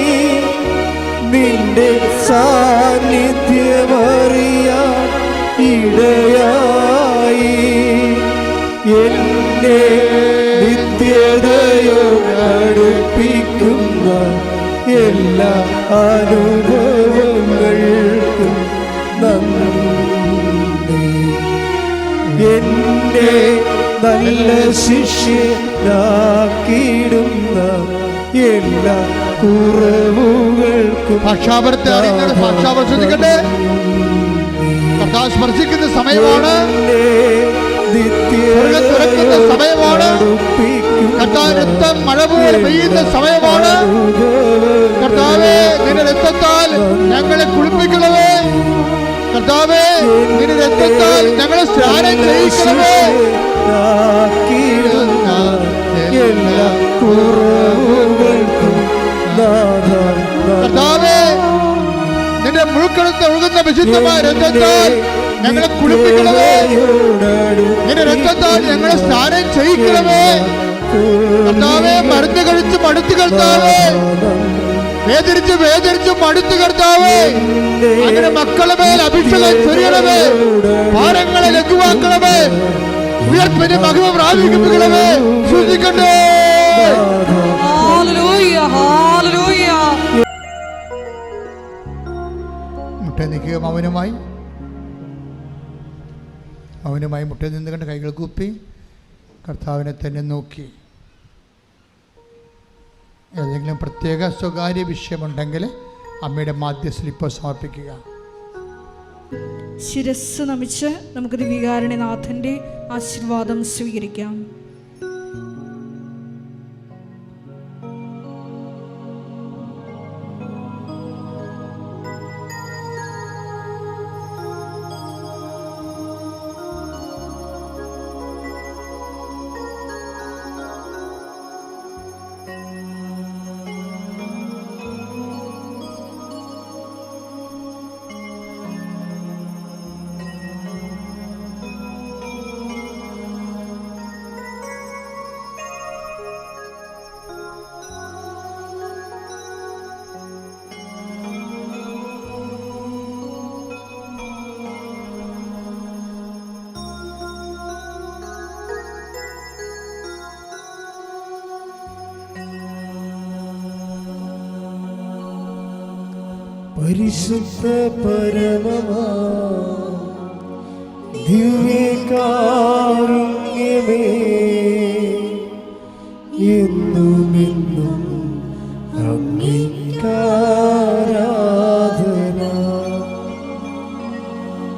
നിന്റെ സാന്നിധ്യമറിയാൻ ഇടയായി എന്നെ എല്ലാ അനുഭവങ്ങൾക്കും നന്ദി. എന്നെ നല്ല ശിഷ്യനാക്കിയിടുന്ന എല്ലാ കുറവുകൾക്കും ഭാഷാപരത്തെ അറിയുന്നത് ഭാഷാപരം ശ്രദ്ധിക്കട്ടെ. കർത്താവ് സ്പർശിക്കുന്ന സമയമാണ്, തുറക്കുന്ന സമയമാണ്, കർത്താവ് രക്തം മഴ പോലെ പെയ്യുന്ന സമയമാണ്. കർത്താവേ, നിന്റെ രക്തത്താൽ ഞങ്ങളെ കുളിപ്പിക്കണമേ. കർത്താവേ, നിന്റെ രക്തത്താൽ ഞങ്ങളെ സ്നാനം ചെയ്യിക്കണമേ. എല്ലാ കുറവുകൾക്കും കർത്താവേ, നിന്റെ മുഴുക്കടത്ത് ഒഴുകുന്ന വിശുദ്ധമായ രക്തത്താൽ ഞങ്ങളെ കുളിപ്പിക്കണമേ. നിന്റെ രക്തത്താൽ ഞങ്ങളെ സ്നാനം ചെയ്യിക്കണമേ. കർത്താവേ, മരുന്ന് കഴിച്ച് മടുത്ത് കർത്താവേ, വേദനിച്ച് വേദനിച്ച് മടുത്ത് കർത്താവേ, അങ്ങനെ മക്കളുടെ മേൽ അഭിഷേകം ചൊരിയണമേ. ഭാരങ്ങളെ ലഘുവാക്കണമേ. ഉയർപ്പിന്റെ മഹിമ പ്രാപിക്കണമേ. ശ്രദ്ധിക്കട്ടെ. മുട്ട നിൽക്കുക. മൗനമായി മുട്ട നിന്ന് കണ്ട് കൈകൾ കൂപ്പി കർത്താവിനെ തന്നെ നോക്കി. ഏതെങ്കിലും പ്രത്യേക സ്വകാര്യ വിഷയമുണ്ടെങ്കിൽ അമ്മയുടെ മാധ്യസ്ഥയിൽ ഇപ്പോൾ സമർപ്പിക്കുക. ശിരസ് നമിച്ച് നമുക്ക് ദിവ്യകാരുണ്യനാഥന്റെ ആശീർവാദം സ്വീകരിക്കാം. പരിശുദ്ധ പരമമാ ദിവ്യകാരുണ്യമേ, എന്നുമെന്നും അങ്ങേക്കാരാധന.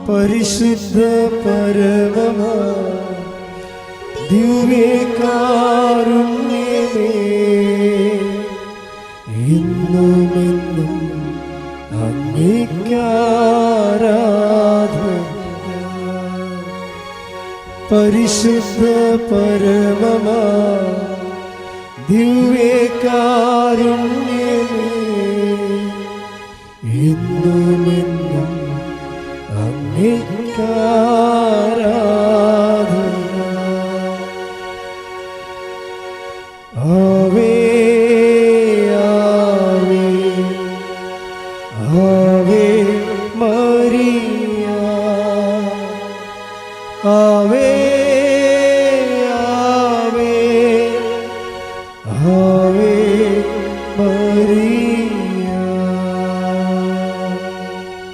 പരിശുദ്ധ പരമമാ ദിവ്യകാരുണ്യമേ, എന്നുമെന്നും അങ്ങേക്കാരാധന. പരിശുദ്ധ പരമമാ ദിവ്യകാരുണ്യമേ, എന്നുമെന്നും അങ്ങേക്കാരാധന. ആവേ ആവേ മരിയ,